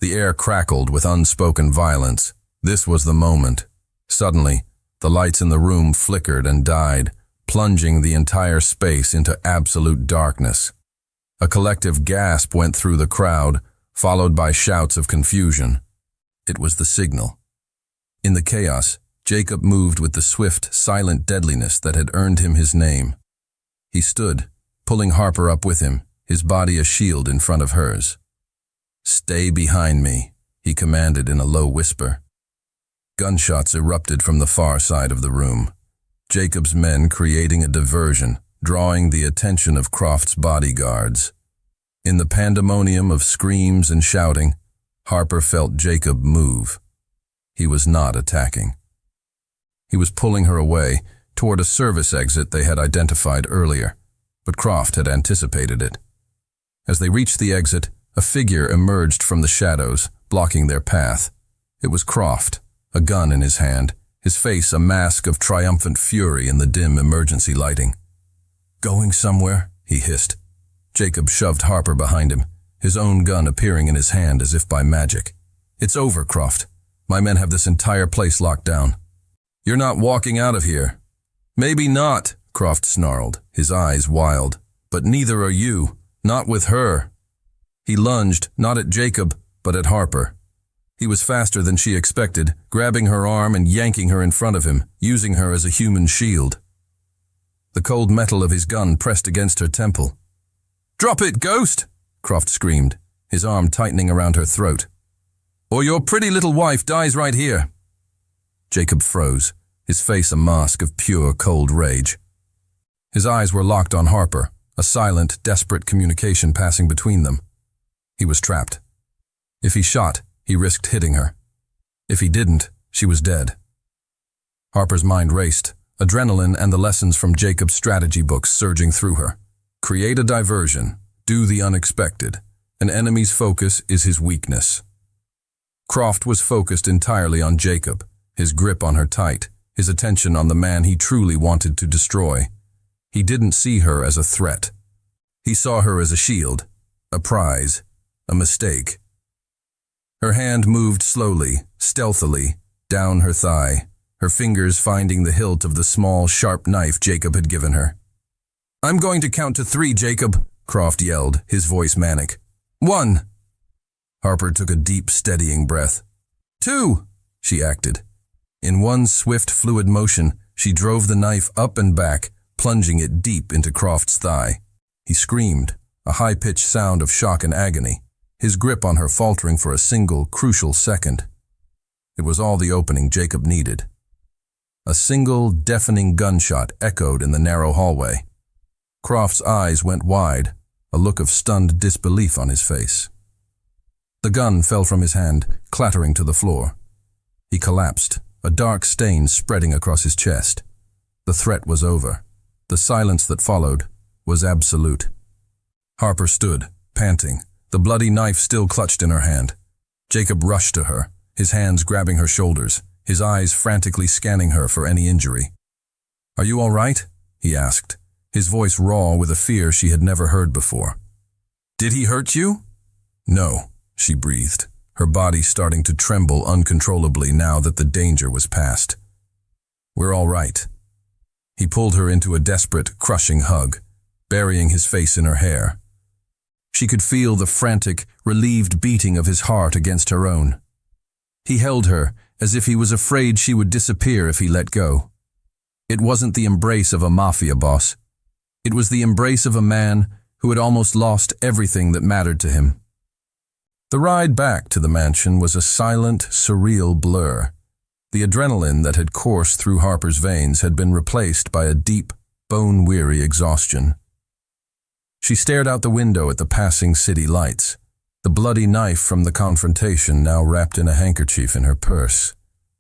[SPEAKER 1] The air crackled with unspoken violence. This was the moment. Suddenly, the lights in the room flickered and died, plunging the entire space into absolute darkness. A collective gasp went through the crowd, followed by shouts of confusion. It was the signal. In the chaos, Jacob moved with the swift, silent deadliness that had earned him his name. He stood, pulling Harper up with him, his body a shield in front of hers. "Stay behind me," he commanded in a low whisper. Gunshots erupted from the far side of the room, Jacob's men creating a diversion, drawing the attention of Croft's bodyguards. In the pandemonium of screams and shouting, Harper felt Jacob move. He was not attacking. He was pulling her away toward a service exit they had identified earlier, but Croft had anticipated it. As they reached the exit, a figure emerged from the shadows, blocking their path. It was Croft, a gun in his hand, his face a mask of triumphant fury in the dim emergency lighting. "Going somewhere?" he hissed. Jacob shoved Harper behind him, his own gun appearing in his hand as if by magic. "It's over, Croft. My men have this entire place locked down. You're not walking out of here." "Maybe not," Croft snarled, his eyes wild. "But neither are you. Not with her." He lunged, not at Jacob, but at Harper. He was faster than she expected, grabbing her arm and yanking her in front of him, using her as a human shield. The cold metal of his gun pressed against her temple. "Drop it, Ghost!" Croft screamed, his arm tightening around her throat. "Or your pretty little wife dies right here." Jacob froze, his face a mask of pure, cold rage. His eyes were locked on Harper, a silent, desperate communication passing between them. He was trapped. If he shot, he risked hitting her. If he didn't, she was dead. Harper's mind raced, adrenaline and the lessons from Jacob's strategy books surging through her. Create a diversion, do the unexpected. An enemy's focus is his weakness. Croft was focused entirely on Jacob, his grip on her tight, his attention on the man he truly wanted to destroy. He didn't see her as a threat. He saw her as a shield, a prize, a mistake. Her hand moved slowly, stealthily, down her thigh, her fingers finding the hilt of the small, sharp knife Jacob had given her. "I'm going to count to 3, Jacob," Croft yelled, his voice manic. 1. Harper took a deep, steadying breath. 2, she acted. In one swift, fluid motion, she drove the knife up and back, plunging it deep into Croft's thigh. He screamed, a high-pitched sound of shock and agony, his grip on her faltering for a single, crucial second. It was all the opening Jacob needed. A single, deafening gunshot echoed in the narrow hallway. Croft's eyes went wide, a look of stunned disbelief on his face. The gun fell from his hand, clattering to the floor. He collapsed, a dark stain spreading across his chest. The threat was over. The silence that followed was absolute. Harper stood, panting, the bloody knife still clutched in her hand. Jacob rushed to her, his hands grabbing her shoulders, his eyes frantically scanning her for any injury. "Are you all right?" he asked, his voice raw with a fear she had never heard before. "Did he hurt you?" "No," she breathed, her body starting to tremble uncontrollably now that the danger was past. "We're all right." He pulled her into a desperate, crushing hug, burying his face in her hair. She could feel the frantic, relieved beating of his heart against her own. He held her as if he was afraid she would disappear if he let go. It wasn't the embrace of a Mafia boss. It was the embrace of a man who had almost lost everything that mattered to him. The ride back to the mansion was a silent, surreal blur. The adrenaline that had coursed through Harper's veins had been replaced by a deep, bone-weary exhaustion. She stared out the window at the passing city lights, the bloody knife from the confrontation now wrapped in a handkerchief in her purse,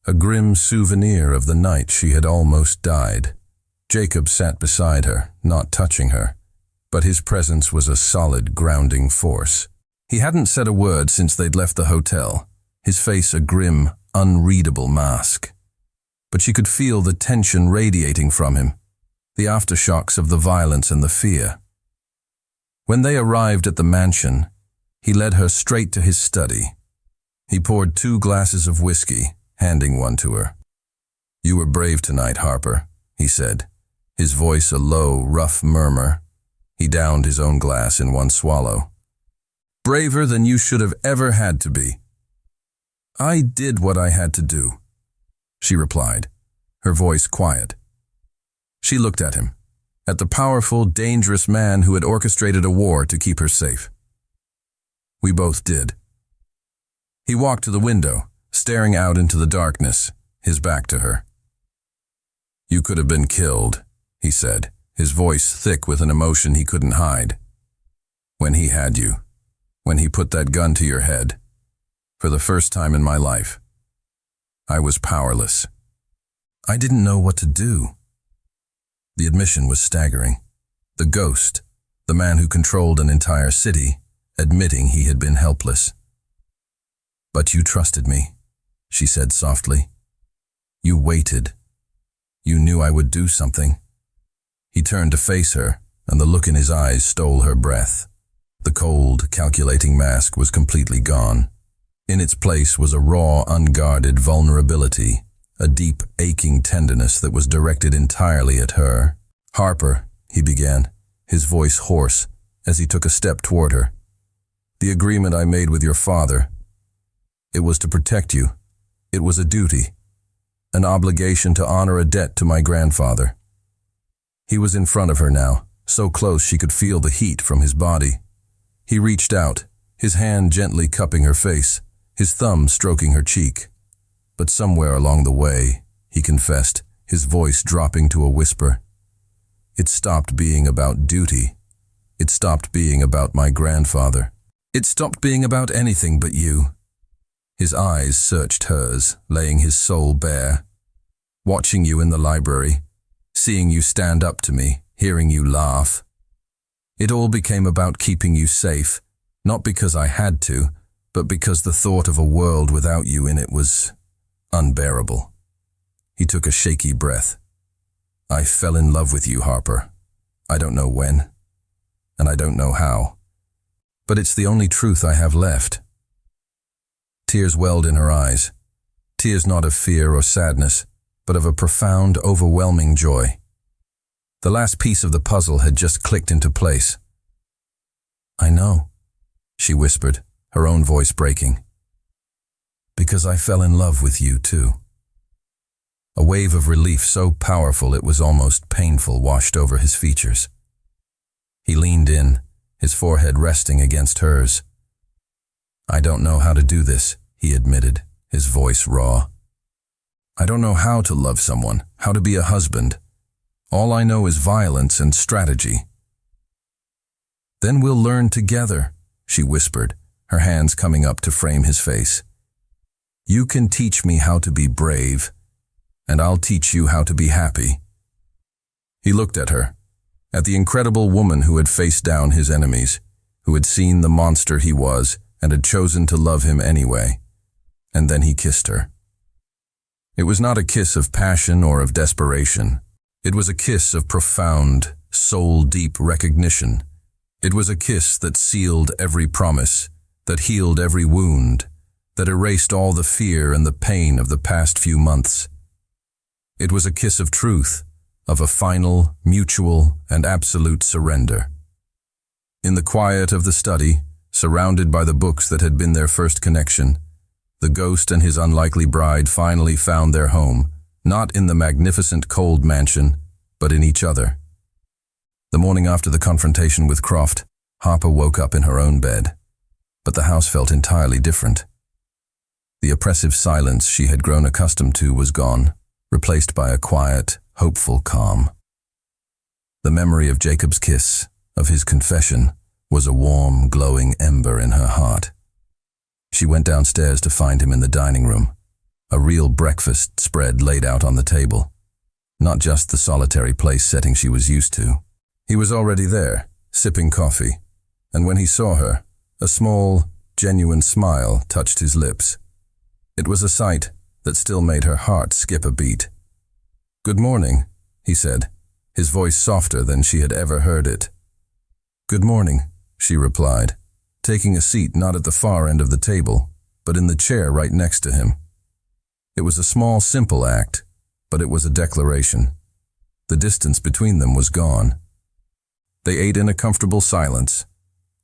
[SPEAKER 1] a grim souvenir of the night she had almost died. Jacob sat beside her, not touching her, but his presence was a solid, grounding force. He hadn't said a word since they'd left the hotel, his face a grim, unreadable mask. But she could feel the tension radiating from him, the aftershocks of the violence and the fear. When they arrived at the mansion, he led her straight to his study. He poured 2 glasses of whiskey, handing one to her. "You were brave tonight, Harper," he said, his voice a low, rough murmur. He downed his own glass in one swallow. "Braver than you should have ever had to be." "I did what I had to do," she replied, her voice quiet. She looked at him, at the powerful, dangerous man who had orchestrated a war to keep her safe. "We both did." He walked to the window, staring out into the darkness, his back to her. "You could have been killed," he said, his voice thick with an emotion he couldn't hide. "When he had you, when he put that gun to your head, for the first time in my life, I was powerless. I didn't know what to do." The admission was staggering. The ghost, the man who controlled an entire city, admitting he had been helpless. "But you trusted me," she said softly. "You waited. You knew I would do something." He turned to face her, and the look in his eyes stole her breath. The cold, calculating mask was completely gone. In its place was a raw, unguarded vulnerability, a deep, aching tenderness that was directed entirely at her. "Harper," he began, his voice hoarse, as he took a step toward her. "The agreement I made with your father, it was to protect you. It was a duty, an obligation to honor a debt to my grandfather." He was in front of her now, so close she could feel the heat from his body. He reached out, his hand gently cupping her face, his thumb stroking her cheek. But somewhere along the way, he confessed, his voice dropping to a whisper, "It stopped being about duty. It stopped being about my grandfather. It stopped being about anything but you." His eyes searched hers, laying his soul bare. "Watching you in the library, seeing you stand up to me, hearing you laugh. It all became about keeping you safe, not because I had to, but because the thought of a world without you in it was unbearable." He took a shaky breath. I fell in love with you, Harper. I don't know when, and I don't know how, but it's the only truth I have left. Tears welled in her eyes, tears not of fear or sadness, but of a profound, overwhelming joy. The last piece of the puzzle had just clicked into place. I know, she whispered, her own voice breaking. Because I fell in love with you too. A wave of relief so powerful it was almost painful washed over his features. He leaned in, his forehead resting against hers. I don't know how to do this, he admitted, his voice raw. I don't know how to love someone, how to be a husband. All I know is violence and strategy. Then we'll learn together, she whispered, her hands coming up to frame his face. You can teach me how to be brave, and I'll teach you how to be happy. He looked at her, at the incredible woman who had faced down his enemies, who had seen the monster he was and had chosen to love him anyway. And then he kissed her. It was not a kiss of passion or of desperation. It was a kiss of profound, soul-deep recognition. It was a kiss that sealed every promise, that healed every wound, that erased all the fear and the pain of the past few months. It was a kiss of truth, of a final, mutual, and absolute surrender. In the quiet of the study, surrounded by the books that had been their first connection, the ghost and his unlikely bride finally found their home, not in the magnificent cold mansion, but in each other. The morning after the confrontation with Croft, Harper woke up in her own bed, but the house felt entirely different. The oppressive silence she had grown accustomed to was gone, replaced by a quiet, hopeful calm. The memory of Jacob's kiss, of his confession, was a warm, glowing ember in her heart. She went downstairs to find him in the dining room, a real breakfast spread laid out on the table, not just the solitary place setting she was used to. He was already there, sipping coffee, and when he saw her, a small, genuine smile touched his lips. It was a sight that still made her heart skip a beat. Good morning, he said, his voice softer than she had ever heard it. Good morning, she replied, taking a seat not at the far end of the table, but in the chair right next to him. It was a small, simple act, but it was a declaration. The distance between them was gone. They ate in a comfortable silence,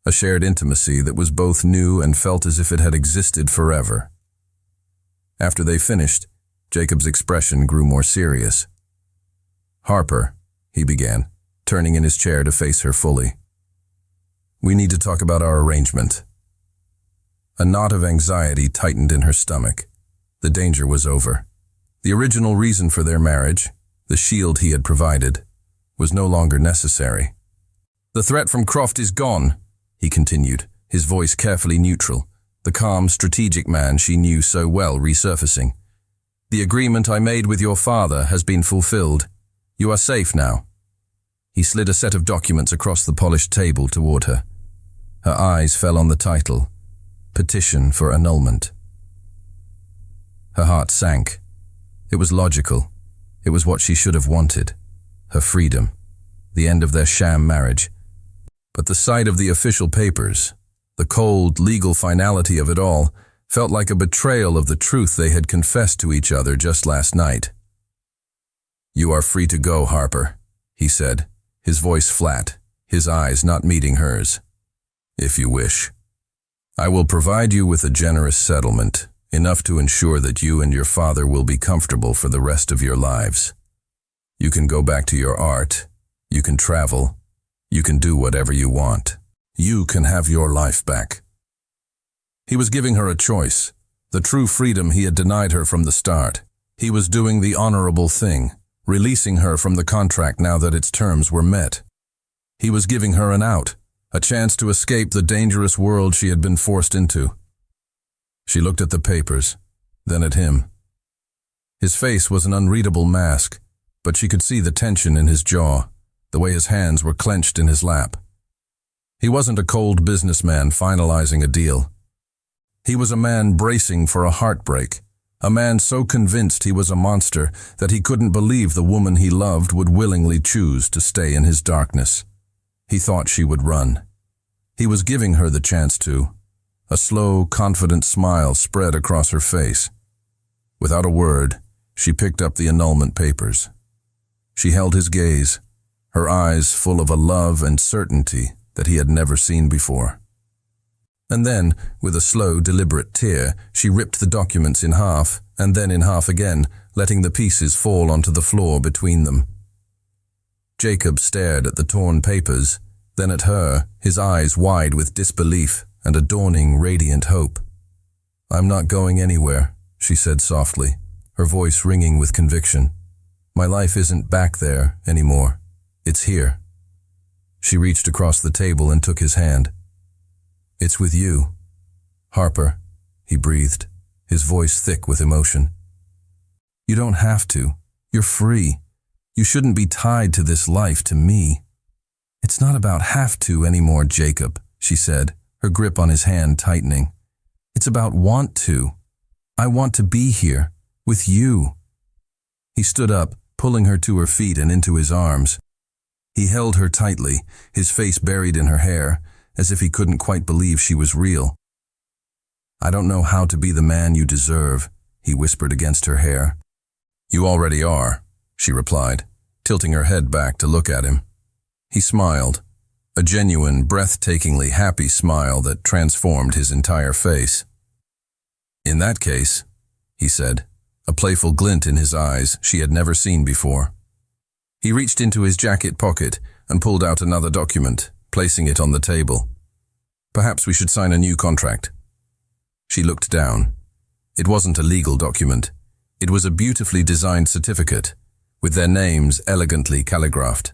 [SPEAKER 1] a shared intimacy that was both new and felt as if it had existed forever. After they finished, Jacob's expression grew more serious. Harper, he began, turning in his chair to face her fully. We need to talk about our arrangement. A knot of anxiety tightened in her stomach. The danger was over. The original reason for their marriage, the shield he had provided, was no longer necessary. The threat from Croft is gone, he continued, his voice carefully neutral, the calm, strategic man she knew so well resurfacing. The agreement I made with your father has been fulfilled. You are safe now. He slid a set of documents across the polished table toward her. Her eyes fell on the title, Petition for Annulment. Her heart sank. It was logical. It was what she should have wanted. Her freedom. The end of their sham marriage. But the sight of the official papers, the cold, legal finality of it all, felt like a betrayal of the truth they had confessed to each other just last night. You are free to go, Harper, he said, his voice flat, his eyes not meeting hers. If you wish. I will provide you with a generous settlement, enough to ensure that you and your father will be comfortable for the rest of your lives. You can go back to your art, you can travel, you can do whatever you want. You can have your life back. He was giving her a choice, the true freedom he had denied her from the start. He was doing the honorable thing, releasing her from the contract now that its terms were met. He was giving her an out, a chance to escape the dangerous world she had been forced into. She looked at the papers, then at him. His face was an unreadable mask, but she could see the tension in his jaw, the way his hands were clenched in his lap. He wasn't a cold businessman finalizing a deal. He was a man bracing for a heartbreak, A man so convinced he was a monster that he couldn't believe the woman he loved would willingly choose to stay in his darkness. He thought she would run. He was giving her the chance to. A slow, confident smile spread across her face. Without a word, she picked up the annulment papers. She held his gaze, her eyes full of a love and certainty that he had never seen before. And then, with a slow, deliberate tear, she ripped the documents in half, and then in half again, letting the pieces fall onto the floor between them. Jacob stared at the torn papers, then at her, his eyes wide with disbelief and a dawning, radiant hope. "I'm not going anywhere," she said softly, her voice ringing with conviction. "My life isn't back there anymore. It's here." She reached across the table and took his hand. "It's with you, Harper," he breathed, his voice thick with emotion. "You don't have to. You're free. You shouldn't be tied to this life, to me." "It's not about have to anymore, Jacob," she said, her grip on his hand tightening. "It's about want to. I want to be here, with you." He stood up, pulling her to her feet and into his arms. He held her tightly, his face buried in her hair, as if he couldn't quite believe she was real. "I don't know how to be the man you deserve," he whispered against her hair. "You already are," she replied, tilting her head back to look at him. He smiled, a genuine, breathtakingly happy smile that transformed his entire face. "In that case," he said, a playful glint in his eyes she had never seen before. He reached into his jacket pocket and pulled out another document, placing it on the table. "Perhaps we should sign a new contract." She looked down. It wasn't a legal document. It was a beautifully designed certificate, with their names elegantly calligraphed.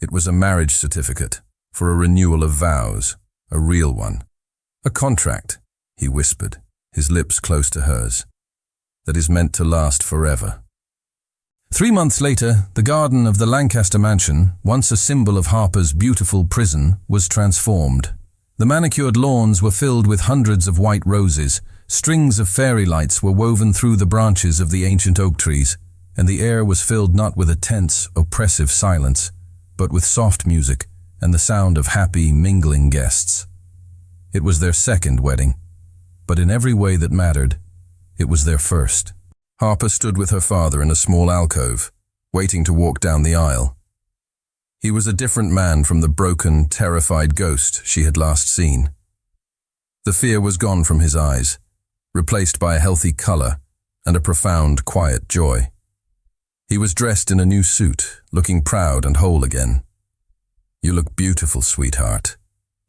[SPEAKER 1] It was a marriage certificate, for a renewal of vows, a real one. "A contract," he whispered, his lips close to hers, "that is meant to last forever." 3 months later, the garden of the Lancaster mansion, once a symbol of Harper's beautiful prison, was transformed. The manicured lawns were filled with hundreds of white roses, strings of fairy lights were woven through the branches of the ancient oak trees, and the air was filled not with a tense, oppressive silence, but with soft music and the sound of happy, mingling guests. It was their second wedding, but in every way that mattered, it was their first. Harper stood with her father in a small alcove, waiting to walk down the aisle. He was a different man from the broken, terrified ghost she had last seen. The fear was gone from his eyes, replaced by a healthy color and a profound, quiet joy. He was dressed in a new suit, looking proud and whole again. "You look beautiful, sweetheart,"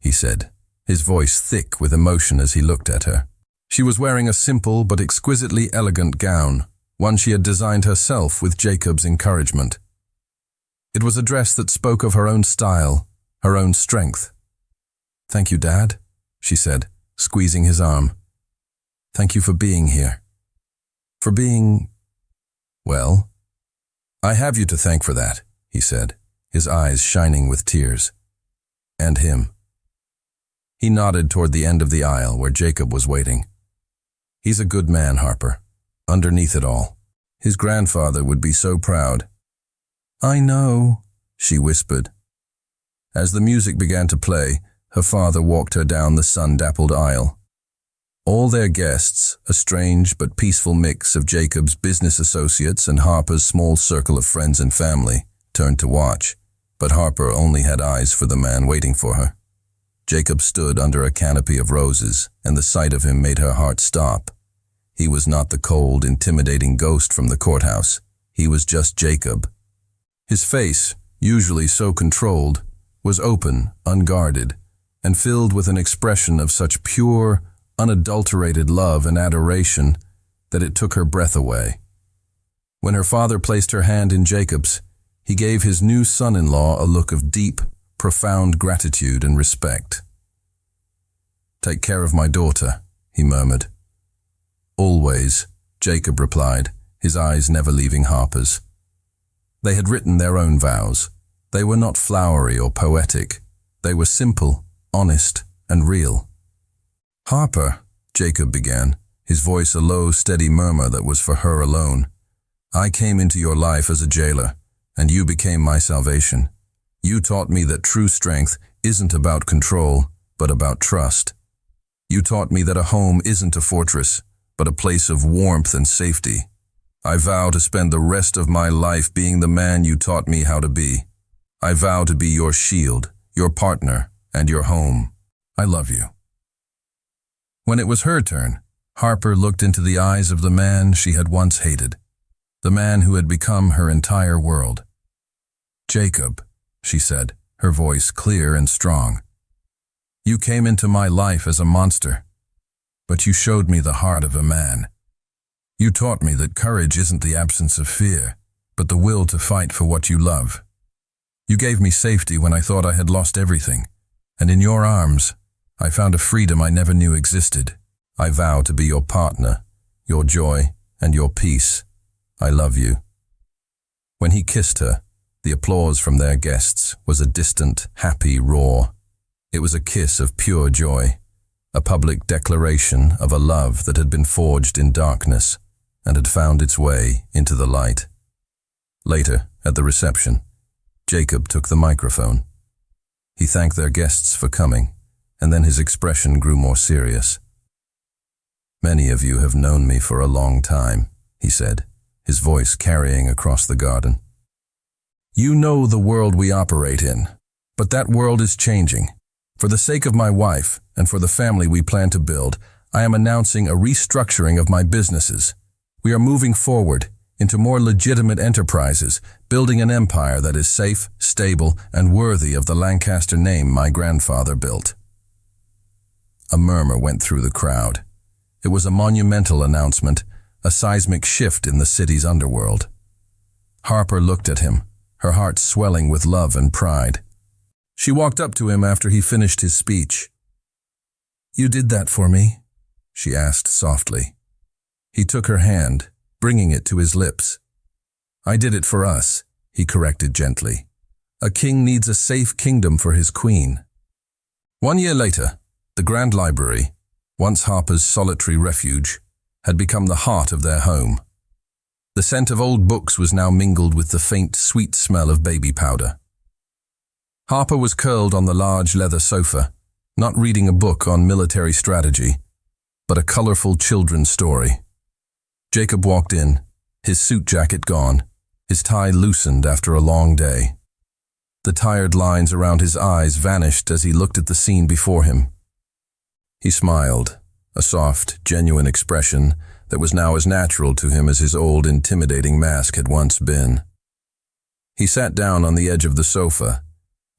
[SPEAKER 1] he said, his voice thick with emotion as he looked at her. She was wearing a simple but exquisitely elegant gown, one she had designed herself with Jacob's encouragement. It was a dress that spoke of her own style, her own strength. "Thank you, Dad," she said, squeezing his arm. "Thank you for being here. For being... well, I have you to thank for that," he said, his eyes shining with tears. "And him." He nodded toward the end of the aisle where Jacob was waiting. "He's a good man, Harper, underneath it all. His grandfather would be so proud." "I know," she whispered. As the music began to play, her father walked her down the sun-dappled aisle. All their guests, a strange but peaceful mix of Jacob's business associates and Harper's small circle of friends and family, turned to watch, but Harper only had eyes for the man waiting for her. Jacob stood under a canopy of roses, and the sight of him made her heart stop. He was not the cold, intimidating ghost from the courthouse. He was just Jacob. His face, usually so controlled, was open, unguarded, and filled with an expression of such pure, unadulterated love and adoration that it took her breath away. When her father placed her hand in Jacob's, he gave his new son-in-law a look of deep, profound gratitude and respect. "Take care of my daughter," he murmured. "Always," Jacob replied, his eyes never leaving Harper's. They had written their own vows. They were not flowery or poetic. They were simple, honest, and real. "Harper," Jacob began, his voice a low, steady murmur that was for her alone. "I came into your life as a jailer, and you became my salvation. You taught me that true strength isn't about control, but about trust. You taught me that a home isn't a fortress, but a place of warmth and safety. I vow to spend the rest of my life being the man you taught me how to be. I vow to be your shield, your partner, and your home. I love you." When it was her turn, Harper looked into the eyes of the man she had once hated, the man who had become her entire world. "Jacob," she said, her voice clear and strong. "You came into my life as a monster, but you showed me the heart of a man. You taught me that courage isn't the absence of fear, but the will to fight for what you love. You gave me safety when I thought I had lost everything, and in your arms, I found a freedom I never knew existed. I vow to be your partner, your joy, and your peace. I love you." When he kissed her, the applause from their guests was a distant, happy roar. It was a kiss of pure joy, a public declaration of a love that had been forged in darkness and had found its way into the light. Later, at the reception, Jacob took the microphone. He thanked their guests for coming, and then his expression grew more serious. "Many of you have known me for a long time," he said, his voice carrying across the garden. "You know the world we operate in, but that world is changing. For the sake of my wife and for the family we plan to build, I am announcing a restructuring of my businesses. We are moving forward into more legitimate enterprises, building an empire that is safe, stable, and worthy of the Lancaster name my grandfather built." A murmur went through the crowd. It was a monumental announcement, a seismic shift in the city's underworld. Harper looked at him, her heart swelling with love and pride. She walked up to him after he finished his speech. "You did that for me?" she asked softly. He took her hand, bringing it to his lips. "I did it for us," he corrected gently. "A king needs a safe kingdom for his queen." 1 year later, the Grand Library, once Harper's solitary refuge, had become the heart of their home. The scent of old books was now mingled with the faint, sweet smell of baby powder. Harper was curled on the large leather sofa, not reading a book on military strategy, but a colorful children's story. Jacob walked in, his suit jacket gone, his tie loosened after a long day. The tired lines around his eyes vanished as he looked at the scene before him. He smiled, a soft, genuine expression that was now as natural to him as his old, intimidating mask had once been. He sat down on the edge of the sofa,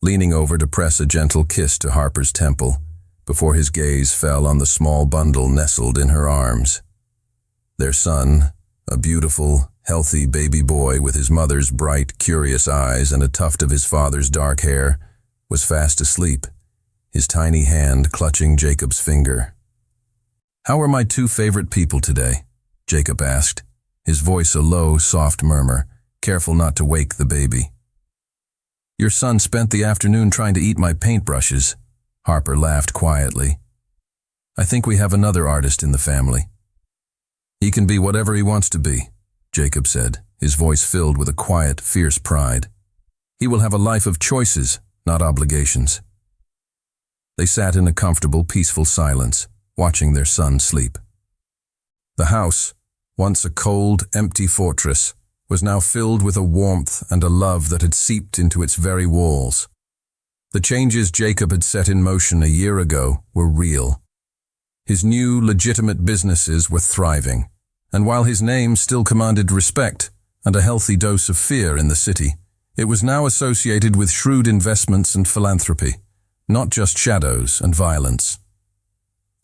[SPEAKER 1] leaning over to press a gentle kiss to Harper's temple, before his gaze fell on the small bundle nestled in her arms. Their son, a beautiful, healthy baby boy with his mother's bright, curious eyes and a tuft of his father's dark hair, was fast asleep, his tiny hand clutching Jacob's finger. "How are my two favorite people today?" Jacob asked, his voice a low, soft murmur, careful not to wake the baby. "Your son spent the afternoon trying to eat my paintbrushes," Harper laughed quietly. "I think we have another artist in the family." "He can be whatever he wants to be," Jacob said, his voice filled with a quiet, fierce pride. "He will have a life of choices, not obligations." They sat in a comfortable, peaceful silence, watching their son sleep. The house, once a cold, empty fortress, was now filled with a warmth and a love that had seeped into its very walls. The changes Jacob had set in motion a year ago were real. His new, legitimate businesses were thriving, and while his name still commanded respect and a healthy dose of fear in the city, it was now associated with shrewd investments and philanthropy, not just shadows and violence.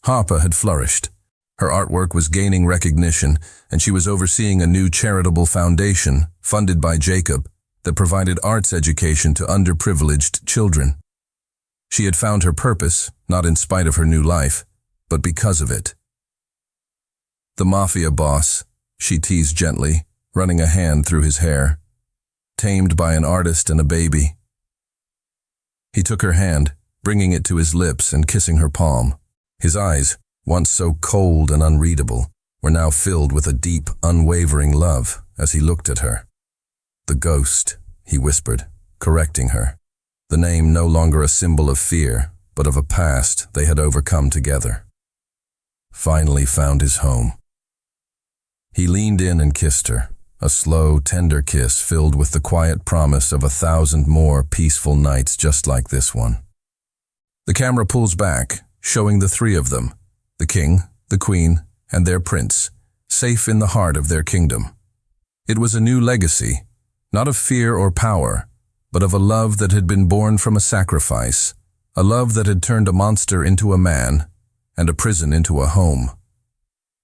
[SPEAKER 1] Harper had flourished. Her artwork was gaining recognition, and she was overseeing a new charitable foundation, funded by Jacob, that provided arts education to underprivileged children. She had found her purpose, not in spite of her new life, but because of it. "The Mafia boss," she teased gently, running a hand through his hair. "Tamed by an artist and a baby." He took her hand, bringing it to his lips and kissing her palm. His eyes, once so cold and unreadable, were now filled with a deep, unwavering love as he looked at her. "The ghost," he whispered, correcting her, the name no longer a symbol of fear, but of a past they had overcome together. Finally found his home. He leaned in and kissed her, a slow, tender kiss filled with the quiet promise of 1,000 more peaceful nights just like this one. The camera pulls back, showing the three of them, the king, the queen, and their prince, safe in the heart of their kingdom. It was a new legacy, not of fear or power, but of a love that had been born from a sacrifice, a love that had turned a monster into a man, and a prison into a home.